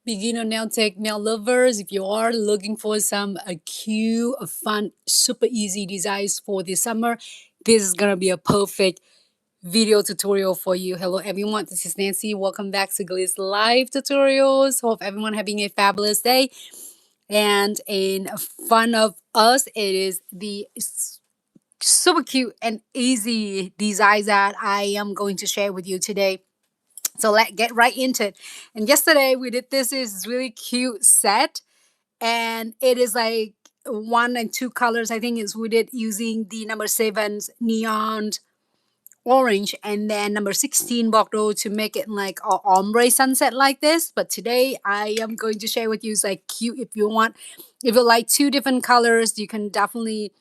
Beginner nail tech nail lovers, if you are looking for some cute, fun, super easy designs for this summer, this is gonna be a perfect video tutorial for you. Hello everyone, this is Nancy. Welcome back to Glitz Live Tutorials. Hope everyone having a fabulous day. And in fun of us, it is the super cute and easy designs that I am going to share with you today. So let's get right into it. And yesterday we did this is really cute set, and it is like one and two colors. I think is we did using the number seven's neon orange and then number 16 Bordeaux to make it like a ombre sunset like this. But today I am going to share with you is like cute if you want. If you like two different colors, you can definitely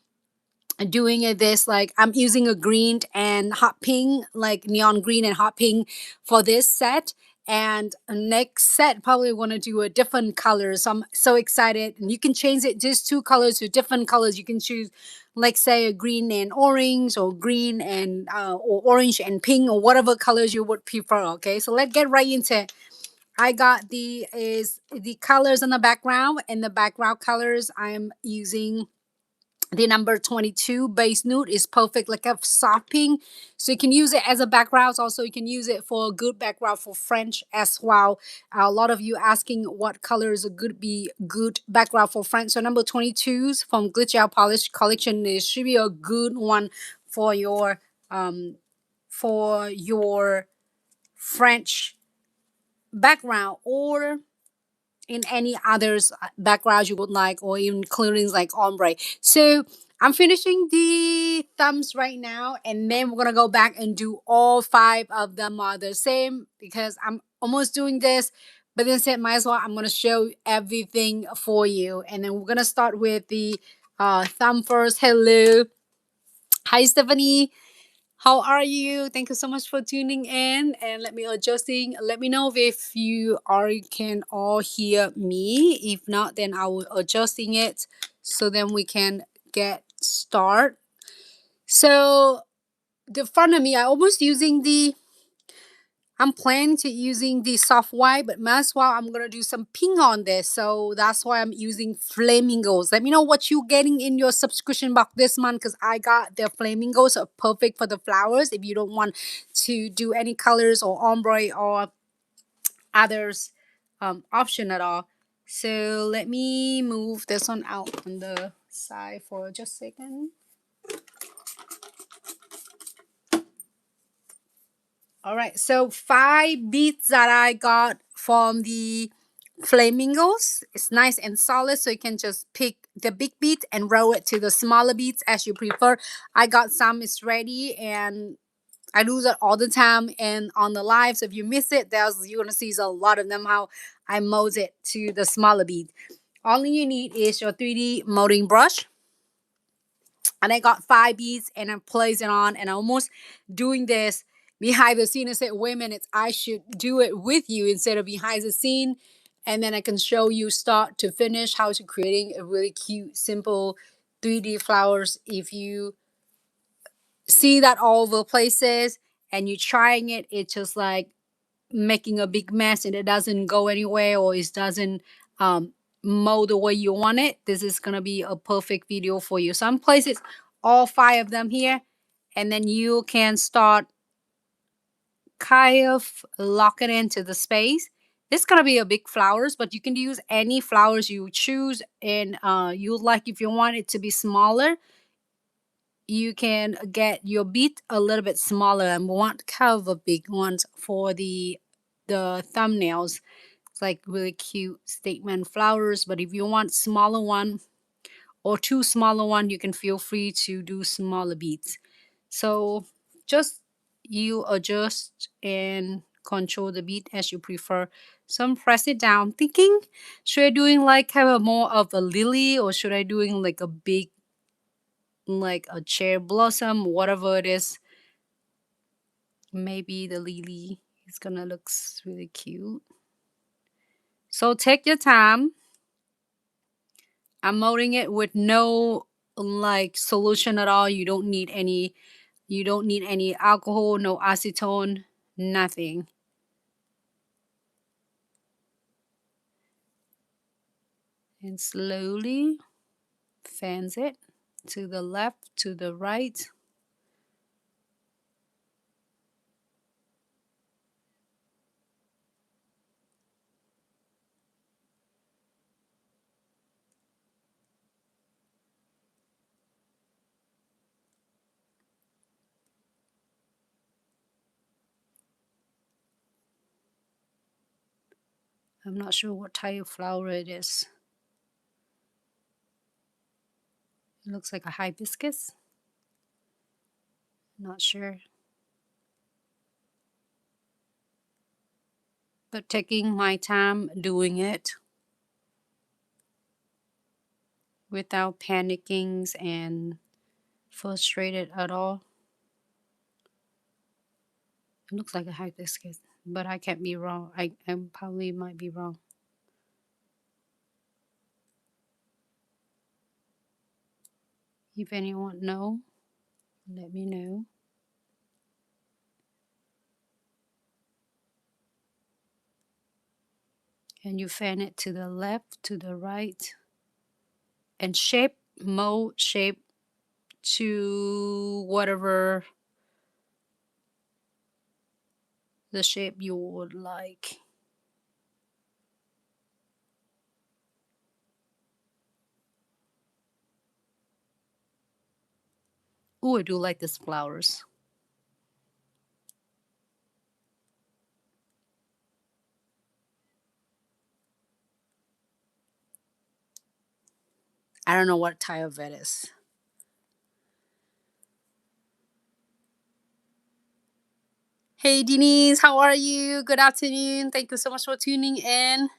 doing it this like I'm using a green and hot pink, like neon green and hot pink for this set. And next set probably want to do a different color, so I'm so excited. And you can change it just two colors to different colors. You can choose like say a green and orange, or green and or orange and pink, or whatever colors you would prefer. Okay, so let's get right into it. I got the colors in the background, and the background colors I'm using the number 22 base nude is perfect, like a soft pink. So you can use it as a background. Also, you can use it for a good background for French as well. A lot of you asking what color is a good background for French. So number 22s from Glitz Gel Polish collection is should be a good one for your French background, or in any others backgrounds you would like, or even including like ombre. So I'm finishing the thumbs right now, and then we're gonna go back and do all five of them are the same because I'm almost doing this. But then said might as well I'm gonna show everything for you. And then we're gonna start with the thumb first. Hello, hi Stephanie, how are you? Thank you so much for tuning in, and let me adjusting. Let me know if you are can all hear me. If not, then I will adjusting it so then we can get start. So the front of me, I almost using the. I'm planning to using the soft white, but as well I'm gonna do some pink on this. So that's why I'm using flamingos. Let me know what you getting in your subscription box this month, because I got the flamingos are perfect for the flowers. If you don't want to do any colors or ombre or others option at all. So let me move this one out on the side for just a second. All right, so 5 beads that I got from the flamingos. It's nice and solid, so you can just pick the big bead and roll it to the smaller beads as you prefer. I got some is ready, and I do that all the time and on the live. So if you miss it, there's you're gonna see a lot of them how I mold it to the smaller bead. All you need is your 3D molding brush. And I got 5 beads and I place it on, and I'm almost doing this behind the scene. I said, wait a minute, I should do it with you instead of behind the scene. And then I can show you start to finish how to creating a really cute, simple 3D flowers. If you see that all over places and you're trying it, it's just like making a big mess and it doesn't go anywhere, or it doesn't mold the way you want it. This is gonna be a perfect video for you. Some places all 5 of them here, and then you can start kind of lock it into the space. This is gonna be a big flowers, but you can use any flowers you choose. And you like, if you want it to be smaller, you can get your bead a little bit smaller, and want kind of a big ones for the thumbnails. It's like really cute statement flowers. But if you want smaller one or two smaller one, you can feel free to do smaller beads. So just you adjust and control the bead as you prefer. Some press it down, thinking should I doing like have a more of a lily, or should I doing like a big, like a cherry blossom, whatever it is. Maybe the lily is gonna look really cute. So take your time. I'm molding it with no like solution at all. You don't need any alcohol, no acetone, nothing. and slowly fans it to the left, to the right. I'm not sure what type of flower it is. It looks like a hibiscus. Not sure. But taking my time doing it without panicking and frustrated at all. It looks like a hibiscus, but I can't be wrong. I probably might be wrong. If anyone know, let me know. And you fan it to the left, to the right, and mold shape to whatever the shape you would like. Oh, I do like these flowers. I don't know what type of it is. Hey Denise, how are you? Good afternoon. Thank you so much for tuning in.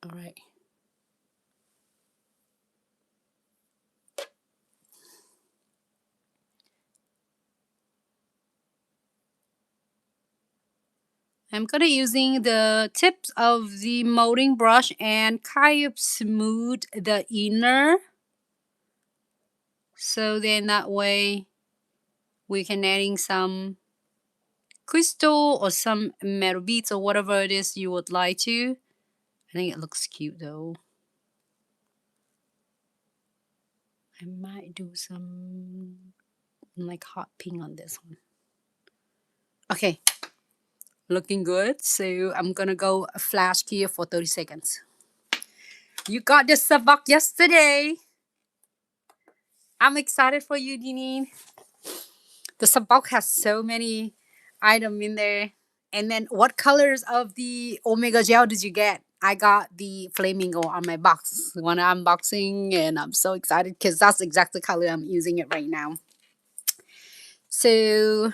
All right. I'm gonna using the tips of the molding brush and kind of smooth the inner. So then that way we can adding some crystal or some metal beads or whatever it is you would like to. I think it looks cute though. I might do some like hot pink on this one. Okay, looking good. So I'm gonna go flash here for 30 seconds. You got this sabak yesterday. I'm excited for you, Dini. The sabak has so many items in there. And then what colors of the Omega gel did you get? I got the flamingo on my box when I'm unboxing, and I'm so excited because that's exactly the color I'm using it right now. So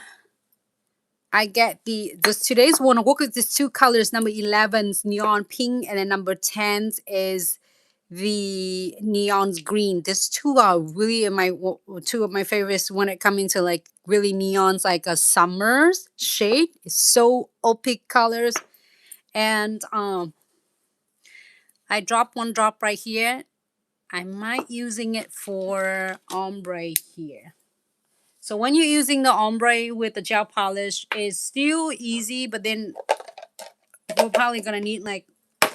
I get today's one work with these two colors. Number 11's neon pink, and then number 10's is the neon's green. These two are really two of my favorites when it comes into like really neons, like a summer's shade. It's so opaque colors, and I drop one drop right here. I might using it for ombre here. So when you're using the ombre with the gel polish, it's still easy, but then you're probably gonna need like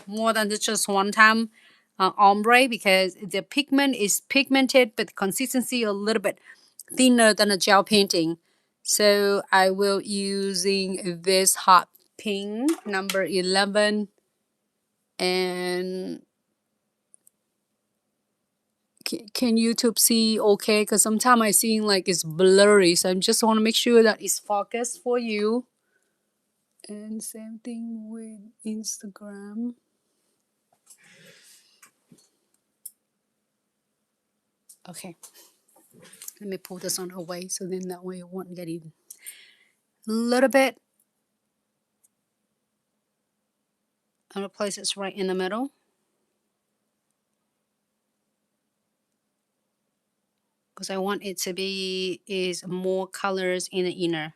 more than just one time ombre because the pigment is pigmented, but the consistency a little bit thinner than a gel painting. So I will using this hot pink number 11, and can YouTube see okay? Because sometimes I seeing like it's blurry, so I just want to make sure that it's focused for you. And same thing with Instagram. Okay, let me pull this one away so then that way it won't get in. A little bit. I'm gonna place it right in the middle. Because I want it to be is more colors in the inner.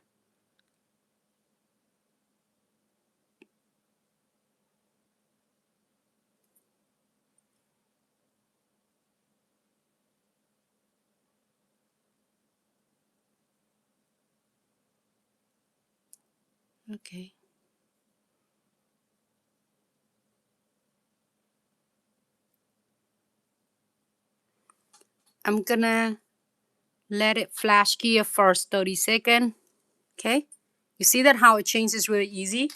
Okay. I'm gonna let it flash here for 30 seconds. Okay, you see that how it changes really easy.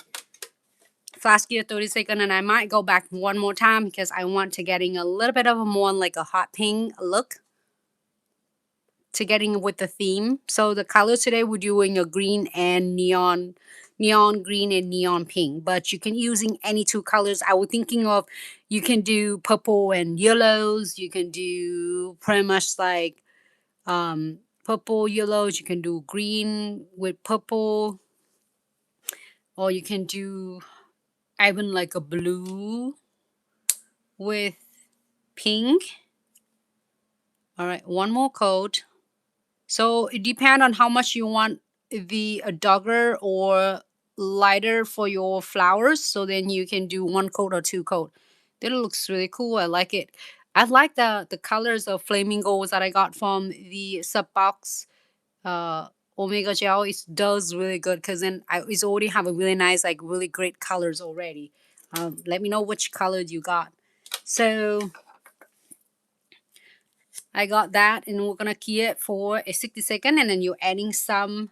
Flash here 30 seconds, and I might go back one more time because I want to getting a little bit of a more like a hot pink look to getting with the theme. So the colors today we're doing a green and neon green and neon pink, but you can using any two colors. I was thinking of you can do purple and yellows, you can do pretty much like purple yellows, you can do green with purple, or you can do even like a blue with pink. All right, one more coat. So it depends on how much you want the darker or lighter for your flowers. So then you can do one coat or two coat. That looks really cool. I like it. I like the colors of flamingos that I got from the sub box Omega gel. It does really good because then it's already have a really nice, like really great colors already. Let me know which color you got. So I got that, and we're gonna key it for a 60 seconds, and then you're adding some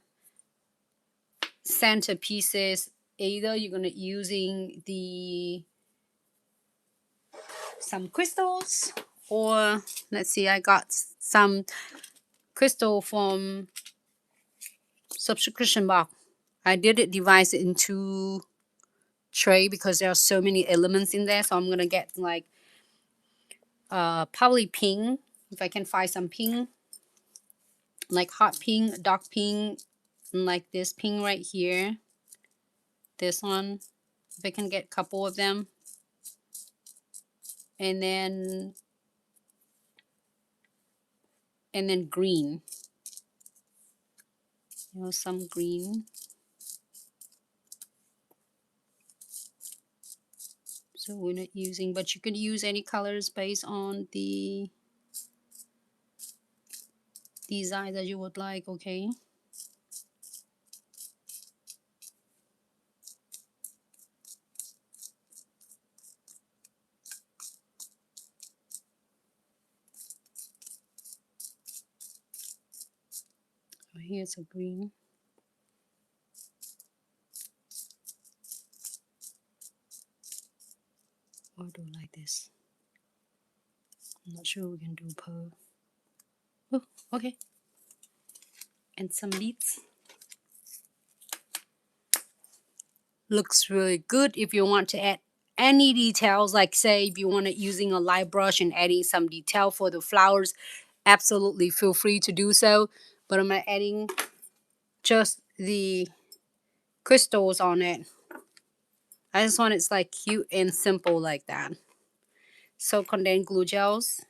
center pieces. Either you're gonna using some crystals, or let's see, I got some crystal from subscription box. I did it divide it into tray because there are so many elements in there, so I'm gonna get like probably pink if I can find some pink, like hot pink, dark pink, and like this pink right here, this one, if I can get a couple of them, and then green, some green. So we're not using, but you can use any colors based on the design that you would like. Okay, so here's a green. Or do like this. I'm not sure we can do pearl. Oh, okay. And some beads. Looks really good. If you want to add any details, like say if you want to using a light brush and adding some detail for the flowers, absolutely feel free to do so. But I'm adding just the crystals on it. I just want it's like cute and simple like that. So condensed glue gels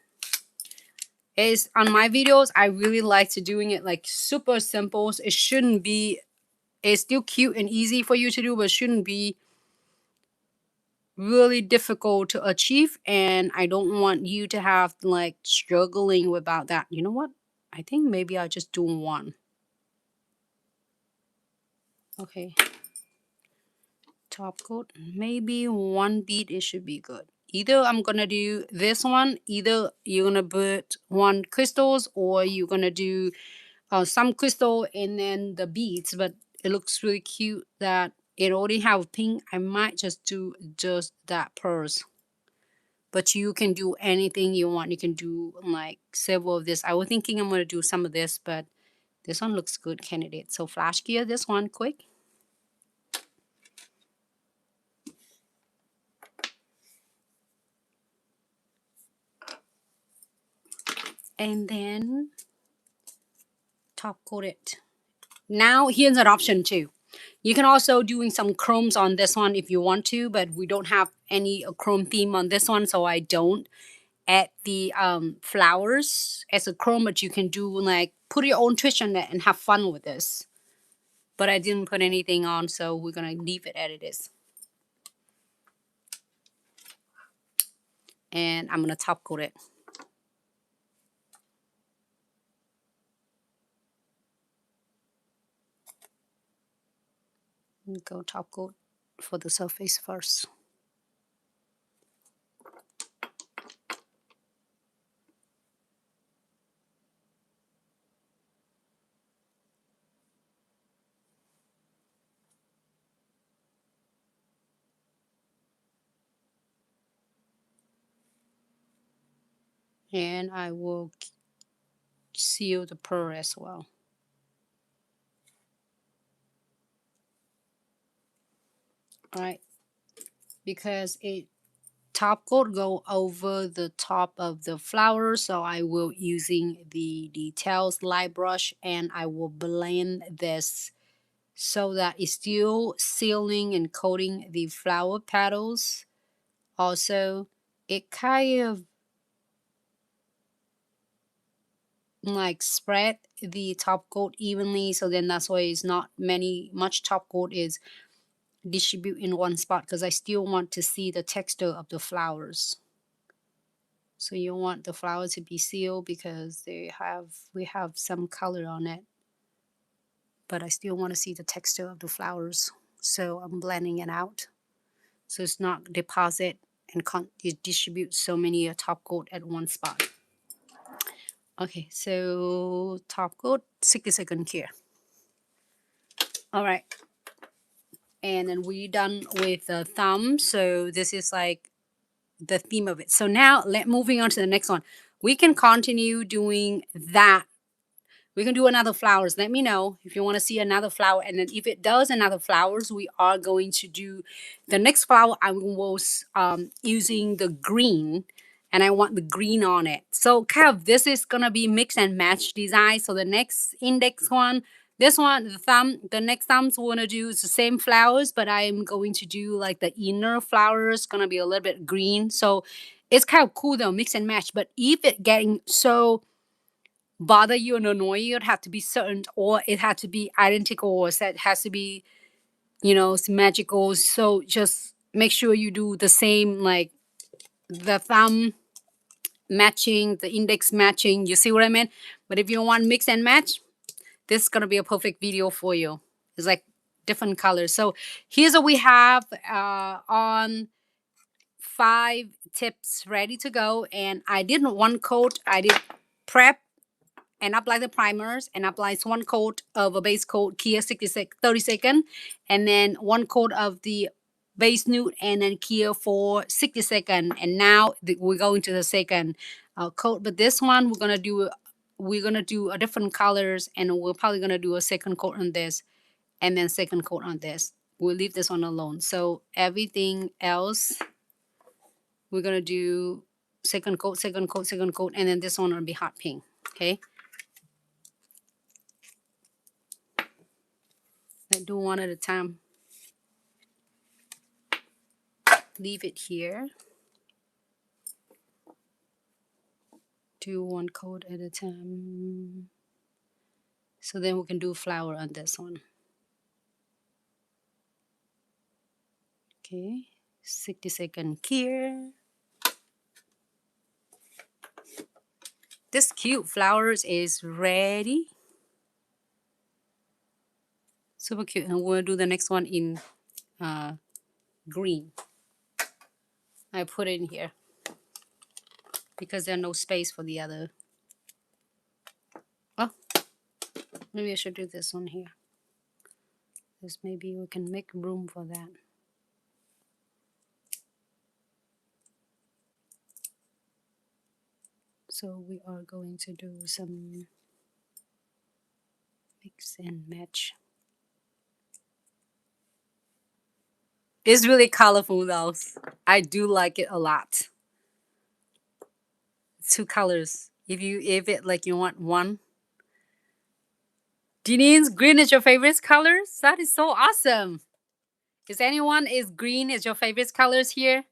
is on my videos. I really like to doing it like super simple. It shouldn't be. It's still cute and easy for you to do, but it shouldn't be really difficult to achieve. And I don't want you to have like struggling without that. You know what? I think maybe I'll just do one. Okay. Top coat. Maybe one bead. It should be good. Either I'm gonna do this one. Either you're gonna put one crystals, or you're gonna do some crystal and then the beads. But it looks really cute that it already have pink. I might just do just that pearls. But you can do anything you want. You can do like several of this. I was thinking I'm gonna do some of this, but this one looks good candidate. So flash gear this one quick. And then top coat it. Now here's an option too. You can also doing some chromes on this one if you want to, but we don't have any chrome theme on this one, so I don't add the flowers as a chrome. But you can do like put your own twist on it and have fun with this. But I didn't put anything on, so we're gonna leave it as it is. And I'm gonna top coat it. Go top coat for the surface first. And I will seal the pearl as well. All right, because it top coat go over the top of the flower, so I will using the details light brush, and I will blend this so that it's still sealing and coating the flower petals. Also, it kind of like spread the top coat evenly, so then that's why it's not much top coat is distribute in one spot, because I still want to see the texture of the flowers. So you want the flower to be sealed because we have some color on it, but I still want to see the texture of the flowers. So I'm blending it out so it's not deposit and distribute so many top coat at one spot. Okay, so top coat 60-second here. All right, and then we're done with the thumb. So this is like the theme of it. So now moving on to the next one. We can continue doing that. We can do another flowers. Let me know if you want to see another flower. And then if it does another flowers, we are going to do the next flower. I was using the green, and I want the green on it. So kind of this is going to be mix and match design. So the next index one, this one, the thumb, the next thumbs we're going to do is the same flowers, but I'm going to do like the inner flowers, going to be a little bit green. So it's kind of cool though, mix and match. But if it getting so bother you and annoy you, it had to be certain, or it had to be identical, or it has to be, magical. So just make sure you do the same, like the thumb matching, the index matching. You see what I mean? But if you want mix and match, this is gonna be a perfect video for you. It's like different colors. So here's what we have on 5 tips ready to go. And I did one coat. I did prep and apply the primers, and apply one coat of a base coat Kia 30-second, and then one coat of the base nude, and then Kia for 60-second. And now we're going to the second coat, but this one we're gonna do a different colors, and we're probably gonna do a second coat on this, and then second coat on this. We'll leave this one alone. So everything else we're gonna do second coat, second coat, second coat, and then this one will be hot pink. Okay. I do one at a time. Leave it here. Do one coat at a time. So then we can do flower on this one. Okay, 60-second here. This cute flowers is ready. Super cute. And we'll do the next one in green. I put it in here because there's no space for the other. Oh, maybe I should do this one here. This maybe we can make room for that. So we are going to do some mix and match. It's really colorful though. I do like it a lot. 2 colors. If it like you want one. Denise, green is your favorite colors? That is so awesome. Is green is your favorite colors here?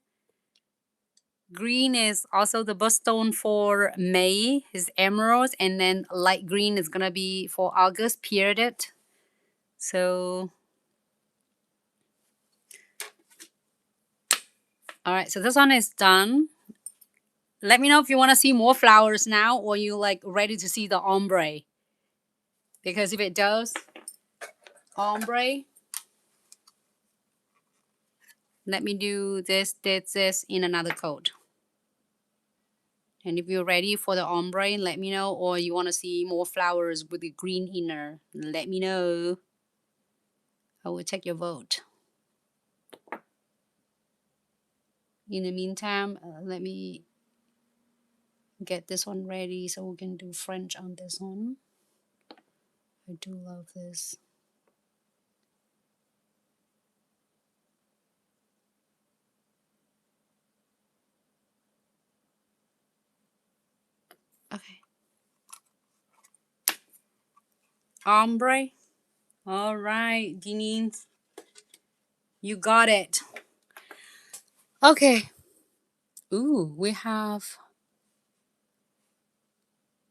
Green is also the birthstone for May, is emeralds, and then light green is gonna be for August, period. So all right, so this one is done. Let me know if you want to see more flowers now, or you like ready to see the ombre. Because if it does ombre, let me do this in another coat. And if you're ready for the ombre, let me know. Or you want to see more flowers with the green inner, let me know. I will take your vote. In the meantime, let me get this one ready so we can do French on this one. I do love this. Okay. Ombre. All right, Denise. You got it. Okay. Ooh, we have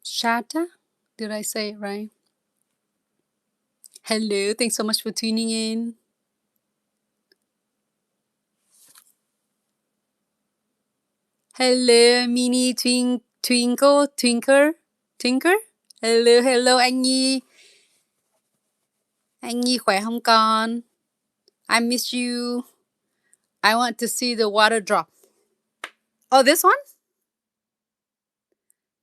Shata. Did I say it right? Hello. Thanks so much for tuning in. Hello, mini twinker. Hello, hello anh Nhi. Anh Nhi khỏe không con? I miss you. I want to see the water drop. Oh, this one?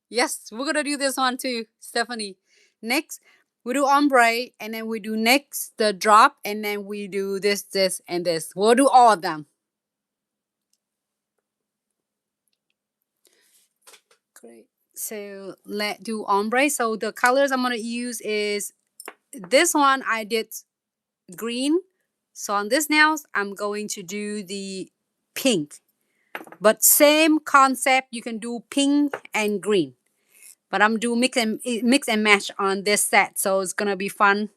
Yes, we're gonna do this one too, Stephanie. Next, we do ombre, and then we do next the drop, and then we do this, and this. We'll do all of them. Great. So let's do ombre. So the colors I'm gonna use is this one. I did green. So on this nails, I'm going to do the pink. But same concept, you can do pink and green. But I'm doing mix and match on this set, so it's gonna be fun.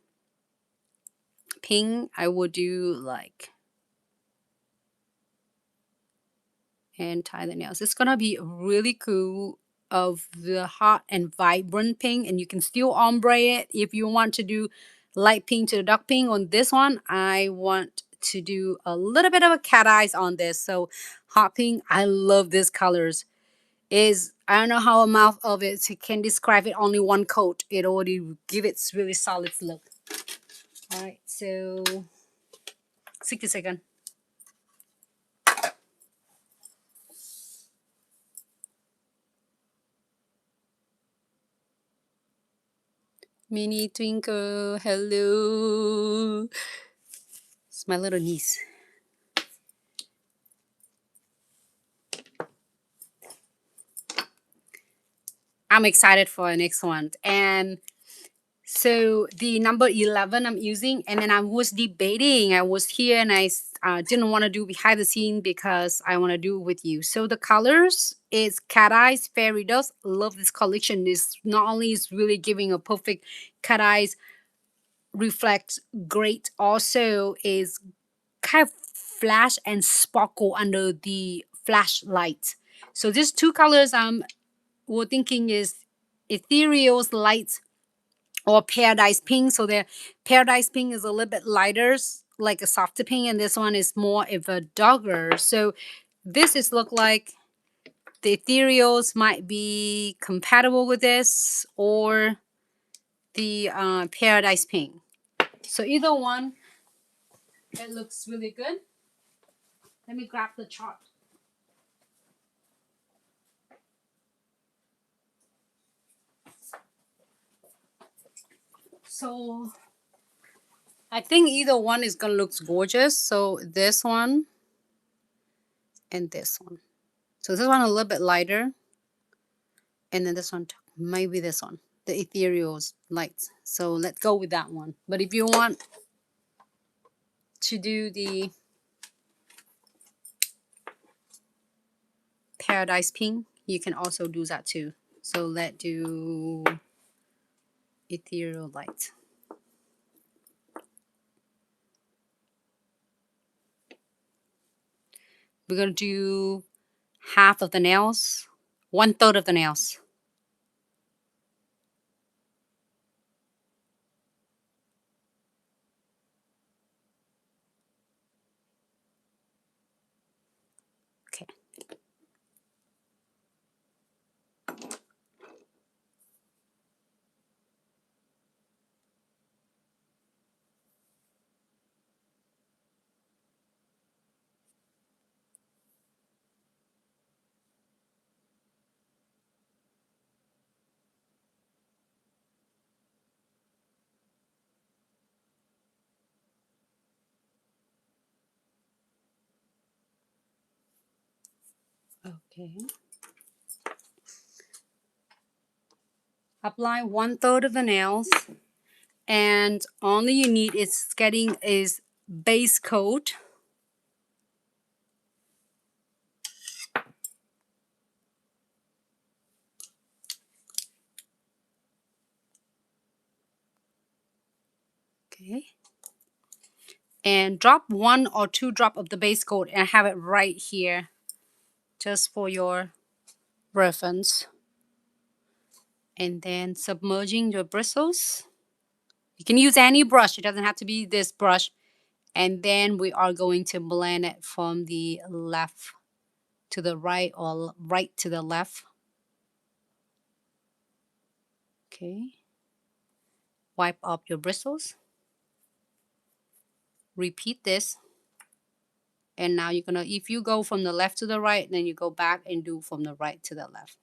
Pink, I will do like and tie the nails. It's gonna be really cool of the hot and vibrant pink, and you can still ombre it if you want to do light pink to the dark pink. On this one, I want to do a little bit of a cat eyes on this. So hot pink, I love these colors. Is I don't know how a mouth of it can describe it. Only one coat, it already give it really solid look. All right, so 60 seconds. Mini Twinkle, hello. It's my little niece. I'm excited for the next one. And so the number 11 I'm using, and then I was debating. I was here and I didn't want to do behind the scene because I want to do it with you. So the colors is Cat Eyes Fairy Dust. Love this collection. This not only is really giving a perfect cat eyes reflects great, also is kind of flash and sparkle under the flashlight. So these two colors we're thinking is ethereal light or paradise pink. So the paradise pink is a little bit lighter, like a softer pink, and this one is more of a darker. So this is look like the ethereals might be compatible with this or the paradise pink. So either one, it looks really good. Let me grab the chart. So I think either one is gonna look gorgeous. So this one and this one. So this one a little bit lighter, and then this one maybe this one, the ethereal lights. So let's go with that one. But if you want to do the paradise pink, you can also do that too. So let's do ethereal light. We're gonna do half of the nails, 1/3 of the nails. Okay. Okay. Apply 1/3 of the nails, and only you need is getting is base coat. Okay. And drop 1 or 2 drop of the base coat and have it right here, just for your reference. And then submerging your bristles. You can use any brush. It doesn't have to be this brush. And then we are going to blend it from the left to the right or right to the left. Okay. Wipe up your bristles. Repeat this. And now you're gonna, if you go from the left to the right, then you go back and do from the right to the left.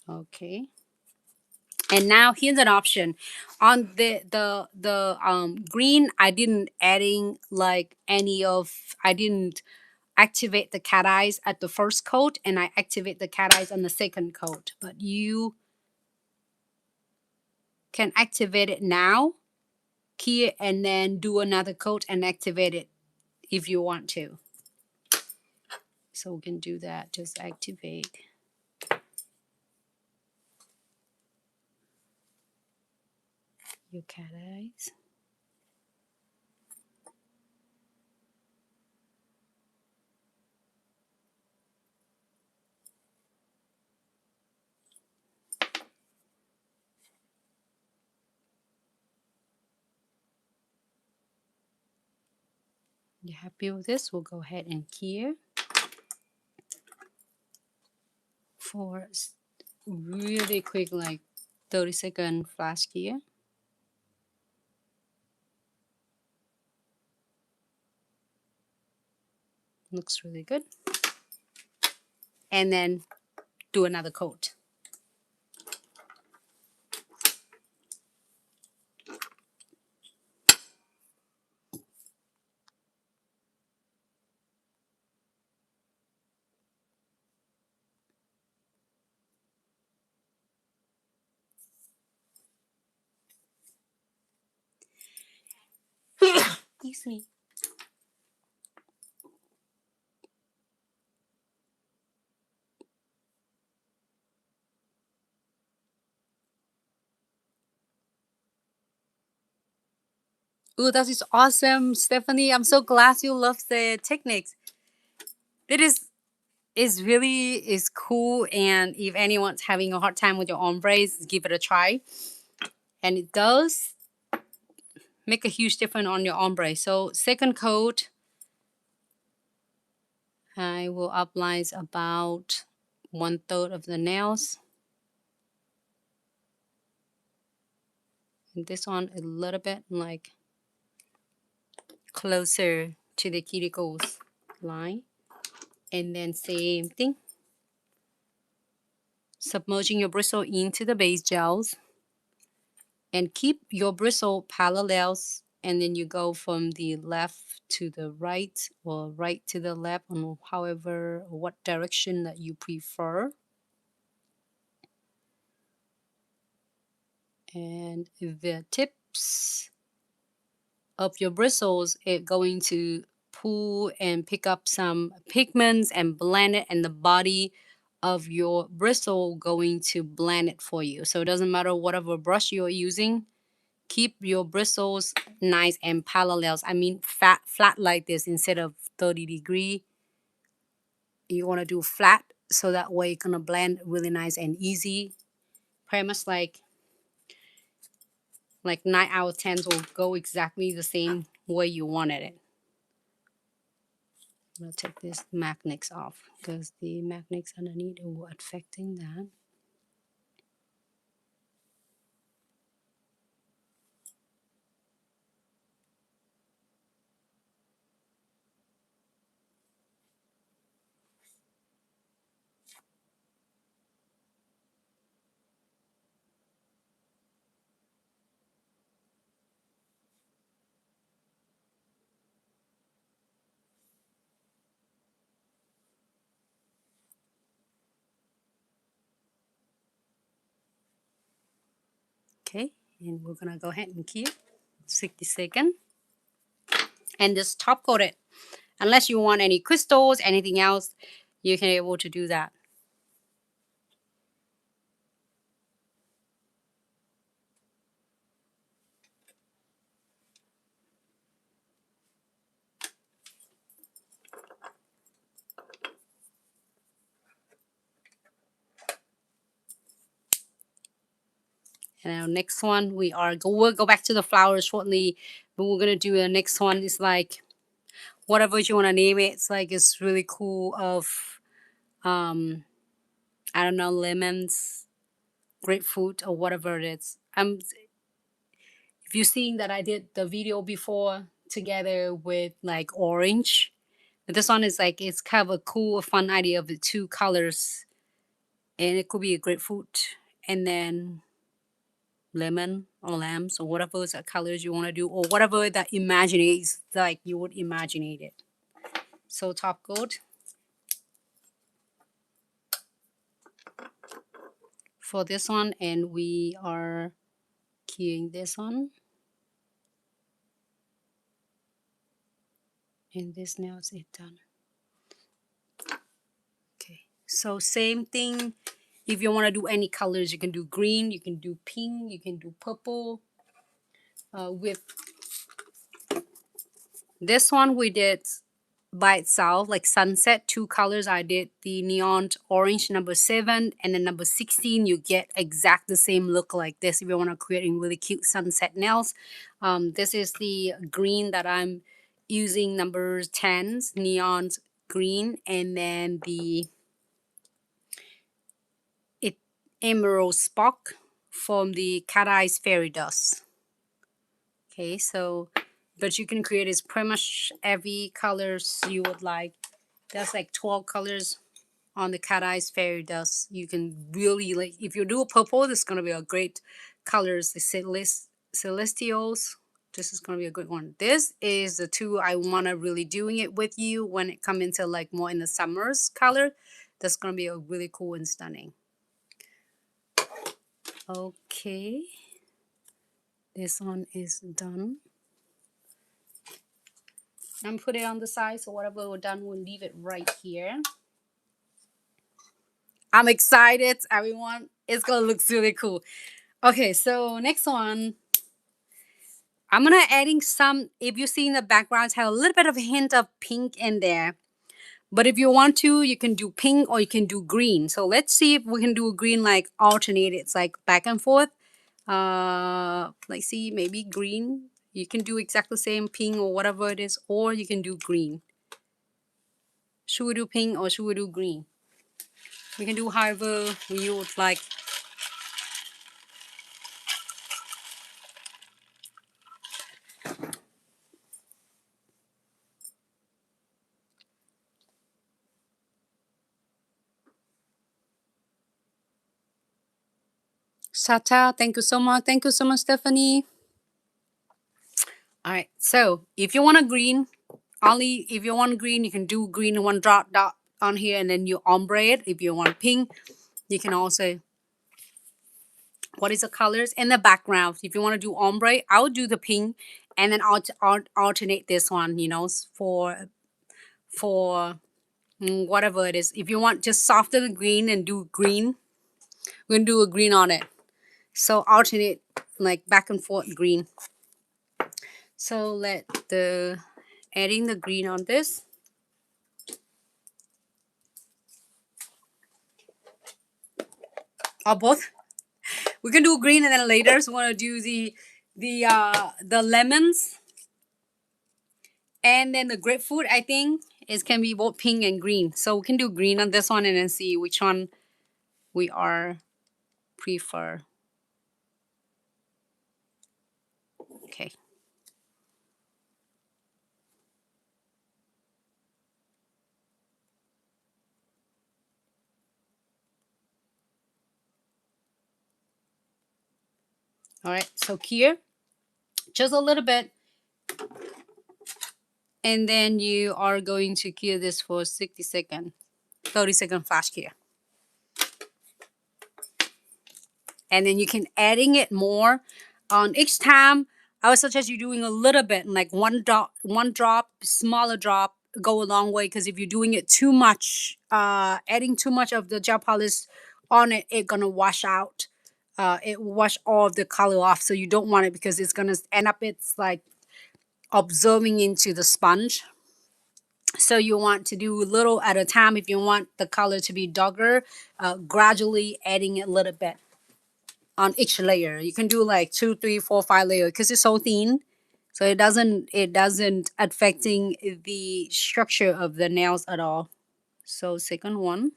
Okay. And now here's an option on the green. I didn't adding like any of, I didn't activate the cat eyes at the first coat, and I activate the cat eyes on the second coat, but you can activate it now here and then do another coat and activate it if you want to. So we can do that. Just activate your cat eyes. You happy with this? We'll go ahead and clear for really quick, like 30-second flash clear. Looks really good. And then do another coat. Excuse me. Ooh, that is awesome, Stephanie. I'm so glad you love the techniques. It is really is cool, and if anyone's having a hard time with your ombres, give it a try. And it does make a huge difference on your ombre. So second coat, I will apply about 1/3 of the nails. And this one a little bit like closer to the cuticles line. And then same thing. Submerging your bristle into the base gels. And keep your bristle parallels, and then you go from the left to the right or right to the left, on however what direction that you prefer. And the tips of your bristles are going to pull and pick up some pigments and blend it, and the body of your bristle going to blend it for you. So it doesn't matter whatever brush you're using, keep your bristles nice and parallels. I mean flat like this instead of 30-degree. You want to do flat so that way it's gonna blend really nice and easy. Pretty much like 9 out of 10 will go exactly the same way you wanted it. I'm gonna take this magnets off because the magnets underneath are affecting that. Okay, and we're gonna go ahead and cure 60 seconds and just top coat it. Unless you want any crystals, anything else, you can be able to do that. And our next one, we'll go back to the flowers shortly, but we're gonna do the next one is like whatever you want to name it. It's like it's really cool of um I don't know, lemons, grapefruit, or whatever it is. If you've seen that I did the video before together with like orange, but this one is like it's kind of a cool, fun idea of the two colors, and it could be a grapefruit and then lemon or lambs or whatever is the colors you want to do, or whatever that imaginates like you would imagine it. So top coat for this one, and we are keying this one. And this now is it done. Okay, so same thing. If you want to do any colors, you can do green, you can do pink, you can do purple. With this one, we did by itself, like sunset, two colors. I did the neon orange number 7 and then number 16. You get exact the same look like this if you want to create really cute sunset nails. This is the green that I'm using, number 10's neon green, and then the emerald spark from the cat eyes fairy dust. Okay, so but you can create is pretty much every colors you would like. That's like 12 colors on the cat eyes fairy dust. You can really like, if you do a purple, this is gonna be a great colors. The celestials, this is gonna be a good one. This is the two I wanna really doing it with you when it come into like more in the summers color. That's gonna be a really cool and stunning. Okay, this one is done. I'm put it on the side, so whatever we're done, we'll leave it right here. I'm excited, everyone. It's gonna look really cool. Okay, so next one, I'm gonna adding some. If you see in the background, have a little bit of a hint of pink in there. But if you want to, you can do pink or you can do green. So let's see if we can do a green like alternate. It's like back and forth. Let's see, maybe green. You can do exactly the same pink or whatever it is, or you can do green. Should we do pink or should we do green? We can do however you would like. Sata, thank you so much. Thank you so much, Stephanie. All right, so if you want a green, only if you want green, you can do green one dot on here and then you ombre it. If you want pink, you can also, what is the colors in the background? If you want to do ombre, I'll do the pink and then alternate this one, you know, for whatever it is. If you want just softer the green and do green, we're gonna do a green on it. So alternate like back and forth green. So let the adding the green on this. Or both. We can do green and then later. So we want to do the lemons and then the grapefruit. I think it can be both pink and green. So we can do green on this one and then see which one we are prefer. Okay. All right, so here, just a little bit. And then you are going to cure this for 60 seconds, 30-second flash cure. and then you can adding it more on each time. I would suggest you doing a little bit, like one drop, smaller drop, go a long way. Because if you're doing it too much, adding too much of the gel polish on it, it gonna wash out. It wash all of the color off, so you don't want it because it's gonna end up. It's like absorbing into the sponge. So you want to do a little at a time. If you want the color to be darker, gradually adding a little bit on each layer. You can do like 2, 3, 4, 5 layers because it's so thin, so it doesn't affecting the structure of the nails at all. So second one,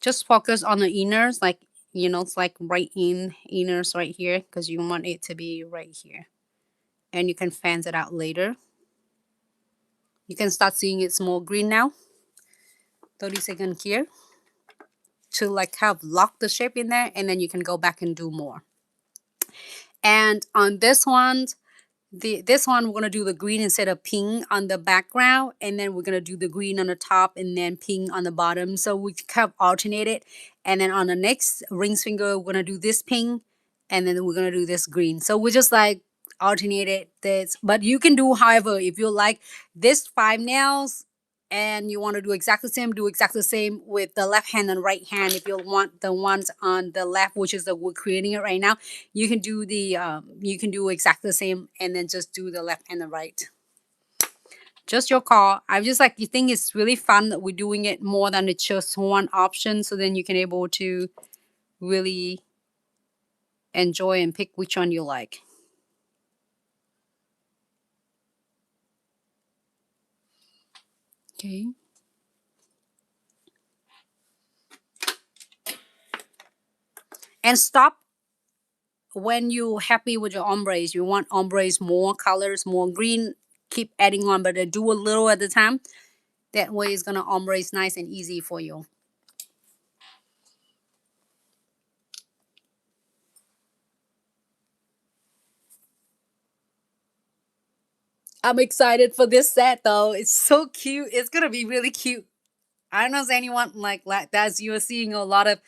just focus on the inners, like it's like right in inners right here because you want it to be right here, and you can fan it out later. You can start seeing it's more green now. 30-second here to like have locked the shape in there, and then you can go back and do more. And on this one, this one we're gonna do the green instead of pink on the background, and then we're gonna do the green on the top and then pink on the bottom. So we kind of alternate it. And then on the next ring finger, we're gonna do this pink, and then we're gonna do this green. So we just like alternated this, but you can do however if you like this 5 nails and you want to do exactly the same, do exactly the same with the left hand and right hand. If you want the ones on the left, which is the we're creating it right now, you can do the you can do exactly the same and then just do the left and the right. Just your call. I just like you think it's really fun that we're doing it more than it's just one option, so then you can able to really enjoy and pick which one you like. Okay. And stop when you're happy with your ombres. You want ombres more colors, more green, keep adding on, but do a little at a time. That way it's gonna ombre nice and easy for you. I'm excited for this set though. It's so cute. It's gonna be really cute. I don't know if anyone like that. You're seeing a lot of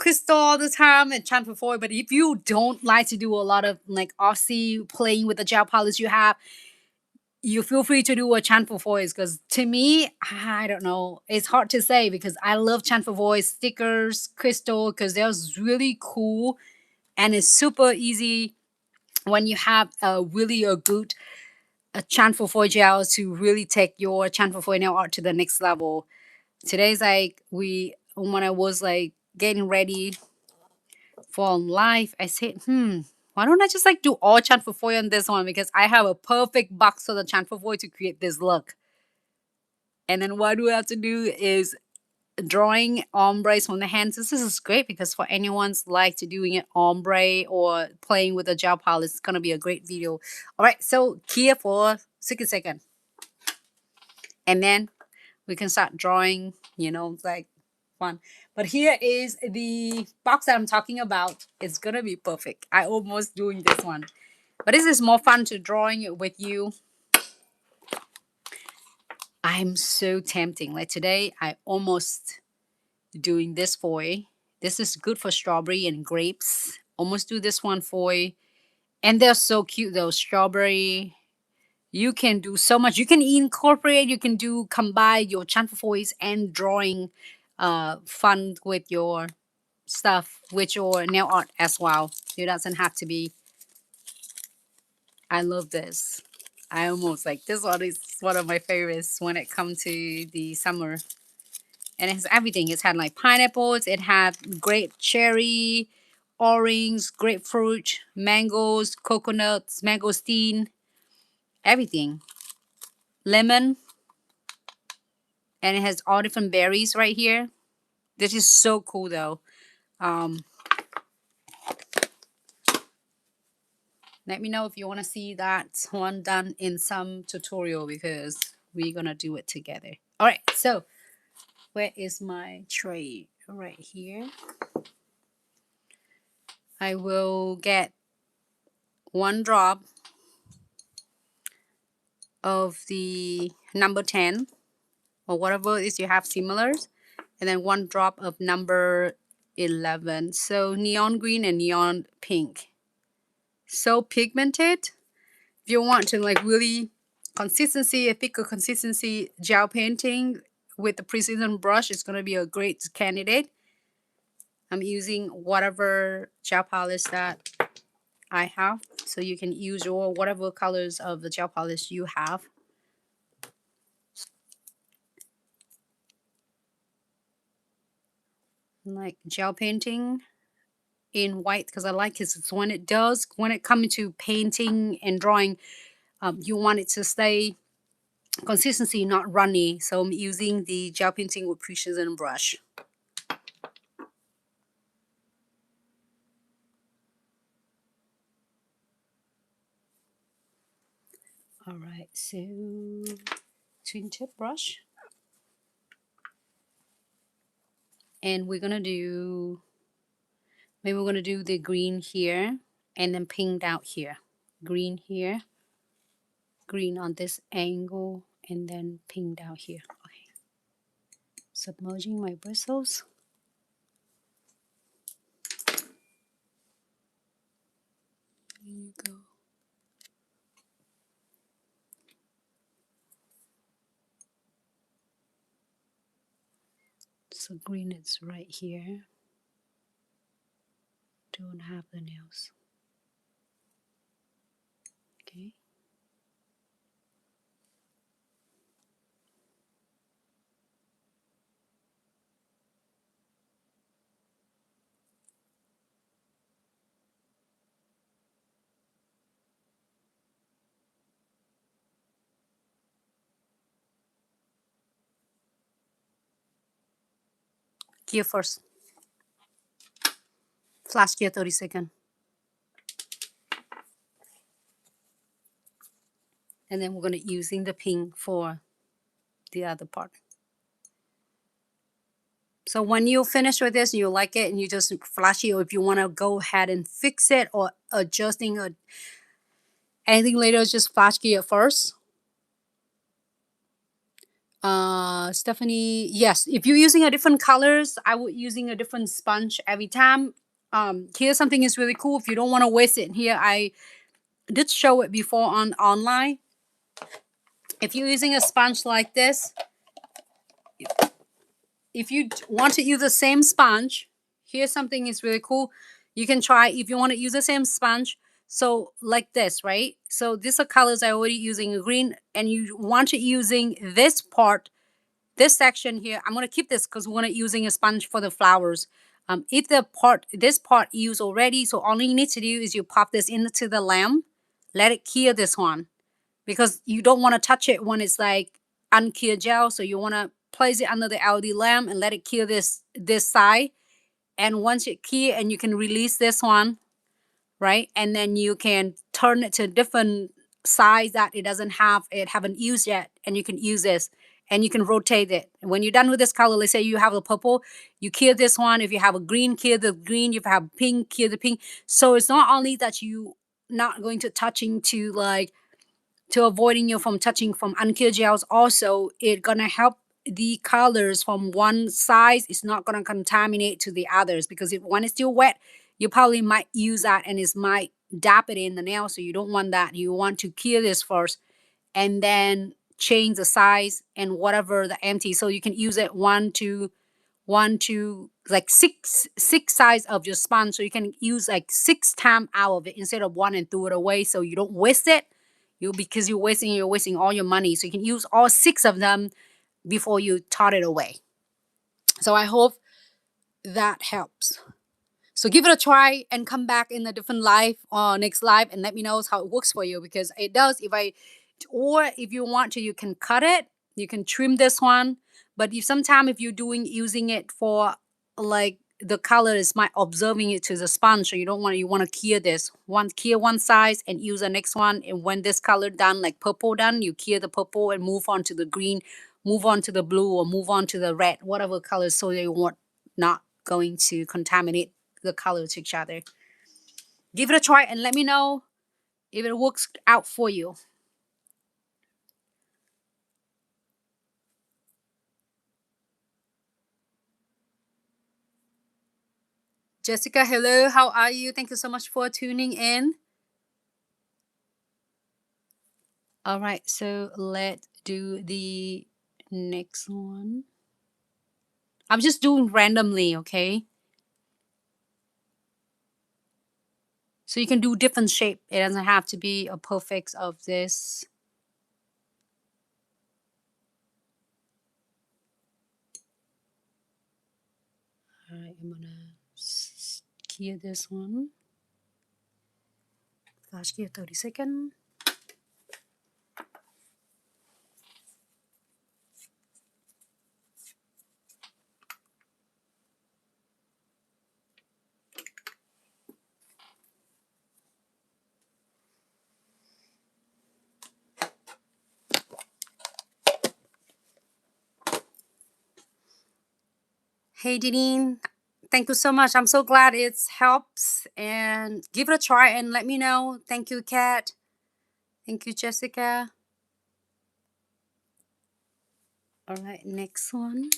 crystal all the time and chamfer foil, but if you don't like to do a lot of like Aussie playing with the gel polish you have, you feel free to do a chamfer foils because to me, I don't know, it's hard to say because I love chamfer foil stickers, crystal because they're really cool and it's super easy when you have a good chamfer foil gel to really take your chamfer foil nail art to the next level. Today's like when I was like getting ready for life, I said, why don't I just like do all chamfer foil on this one because I have a perfect box of the chamfer foil to create this look. And then what we have to do is drawing ombres from the hands. This is great because for anyone's like to doing it ombre or playing with a gel polish, it's gonna be a great video. All right, so here for 60 seconds, and then we can start drawing. Like fun. But here is the box that I'm talking about. It's gonna be perfect. I almost doing this one, but this is more fun to drawing it with you. I'm so tempting. Like today, I almost doing this foil. This is good for strawberry and grapes. Almost do this one foil. And they're so cute though. Strawberry. You can do so much. You can incorporate, you can do combine your chamfer foils and drawing fun with your stuff, with your nail art as well. It doesn't have to be. I love this. I almost like this one is one of my favorites when it comes to the summer. And it has everything. It's had like pineapples, it had grape cherry, orange, grapefruit, mangoes, coconuts, mangosteen, everything. Lemon, and it has all different berries right here. This is so cool though. Let me know if you want to see that one done in some tutorial because we're gonna do it together. All right, so where is my tray? Right here. I will get 1 drop of the number 10 or whatever it is you have similars, and then 1 drop of number 11. So neon green and neon pink. So pigmented. If you want to like really consistency, a thicker consistency gel painting with the precision brush, it's gonna be a great candidate. I'm using whatever gel polish that I have, so you can use your whatever colors of the gel polish you have. Like gel painting in white because I like it. It's when it comes to painting and drawing, you want it to stay consistency, not runny. So I'm using the gel painting with precision brush. All right, so twin tip brush, and we're gonna do, maybe we're gonna do the green here and then pink out here, green here, green on this angle, and then pink out here. Okay, submerging my bristles. There you go. So green is right here. Don't have the nails. Okay. Gear first. Flash gear 30 seconds. And then we're going to using the pink for the other part. So when you finish with this and you like it and you just flash it, or if you want to go ahead and fix it or adjusting or anything later, just flash gear first. Stephanie, yes, if you're using a different colors, I would using a different sponge every time. Here's something is really cool. If you don't want to waste it here, I did show it before on online. If you're using a sponge like this, if you want to use the same sponge, here's something is really cool. You can try if you want to use the same sponge. So like this, right? So these are colors I already using green, and you want to using this part, this section here. I'm gonna keep this because we're gonna using a sponge for the flowers. If this part used already, so all you need to do is you pop this into the lamp, let it cure this one, because you don't want to touch it when it's like uncured gel. So you want to place it under the LED lamp and let it cure this side. And once it cure, and you can release this one, right? And then you can turn it to a different size that it haven't used yet, and you can use this. And you can rotate it. When you're done with this color, let's say you have a purple, you cure this one. If you have a green, cure the green. If you have pink, cure the pink. So it's not only that you not going to touching to like to avoiding you from touching from uncured gels. Also, it's gonna help the colors from one size. It's not gonna contaminate to the others, because if one is still wet, you probably might use that and it might dab it in the nail. So you don't want that. You want to cure this first and then change the size and whatever the empty. So you can use it one to like six size of your sponge. So you can use like 6 times out of it instead of one and throw it away. So you don't waste it. Because you're wasting all your money. So you can use all 6 of them before you tot it away. So I hope that helps. So give it a try and come back in a different live or next live and let me know how it works for you, because it does. Or if you want to, you can cut it. You can trim this one. But if you're using it for like the color is might observing it to the sponge, so you want to cure this one size and use the next one. And when this color done, like purple done, you cure the purple and move on to the green, move on to the blue, or move on to the red, whatever color, so they want not going to contaminate the colors to each other. Give it a try and let me know if it works out for you. Jessica, hello, how are you? Thank you so much for tuning in. All right, so let's do the next one. I'm just doing randomly, okay? So you can do different shape. It doesn't have to be a perfect of this. All right, I'm gonna clear this one. Flash clear 30 seconds. Hey, Deneen. Thank you so much. I'm so glad it helps. And give it a try and let me know. Thank you, Kat. Thank you, Jessica. All right, next one.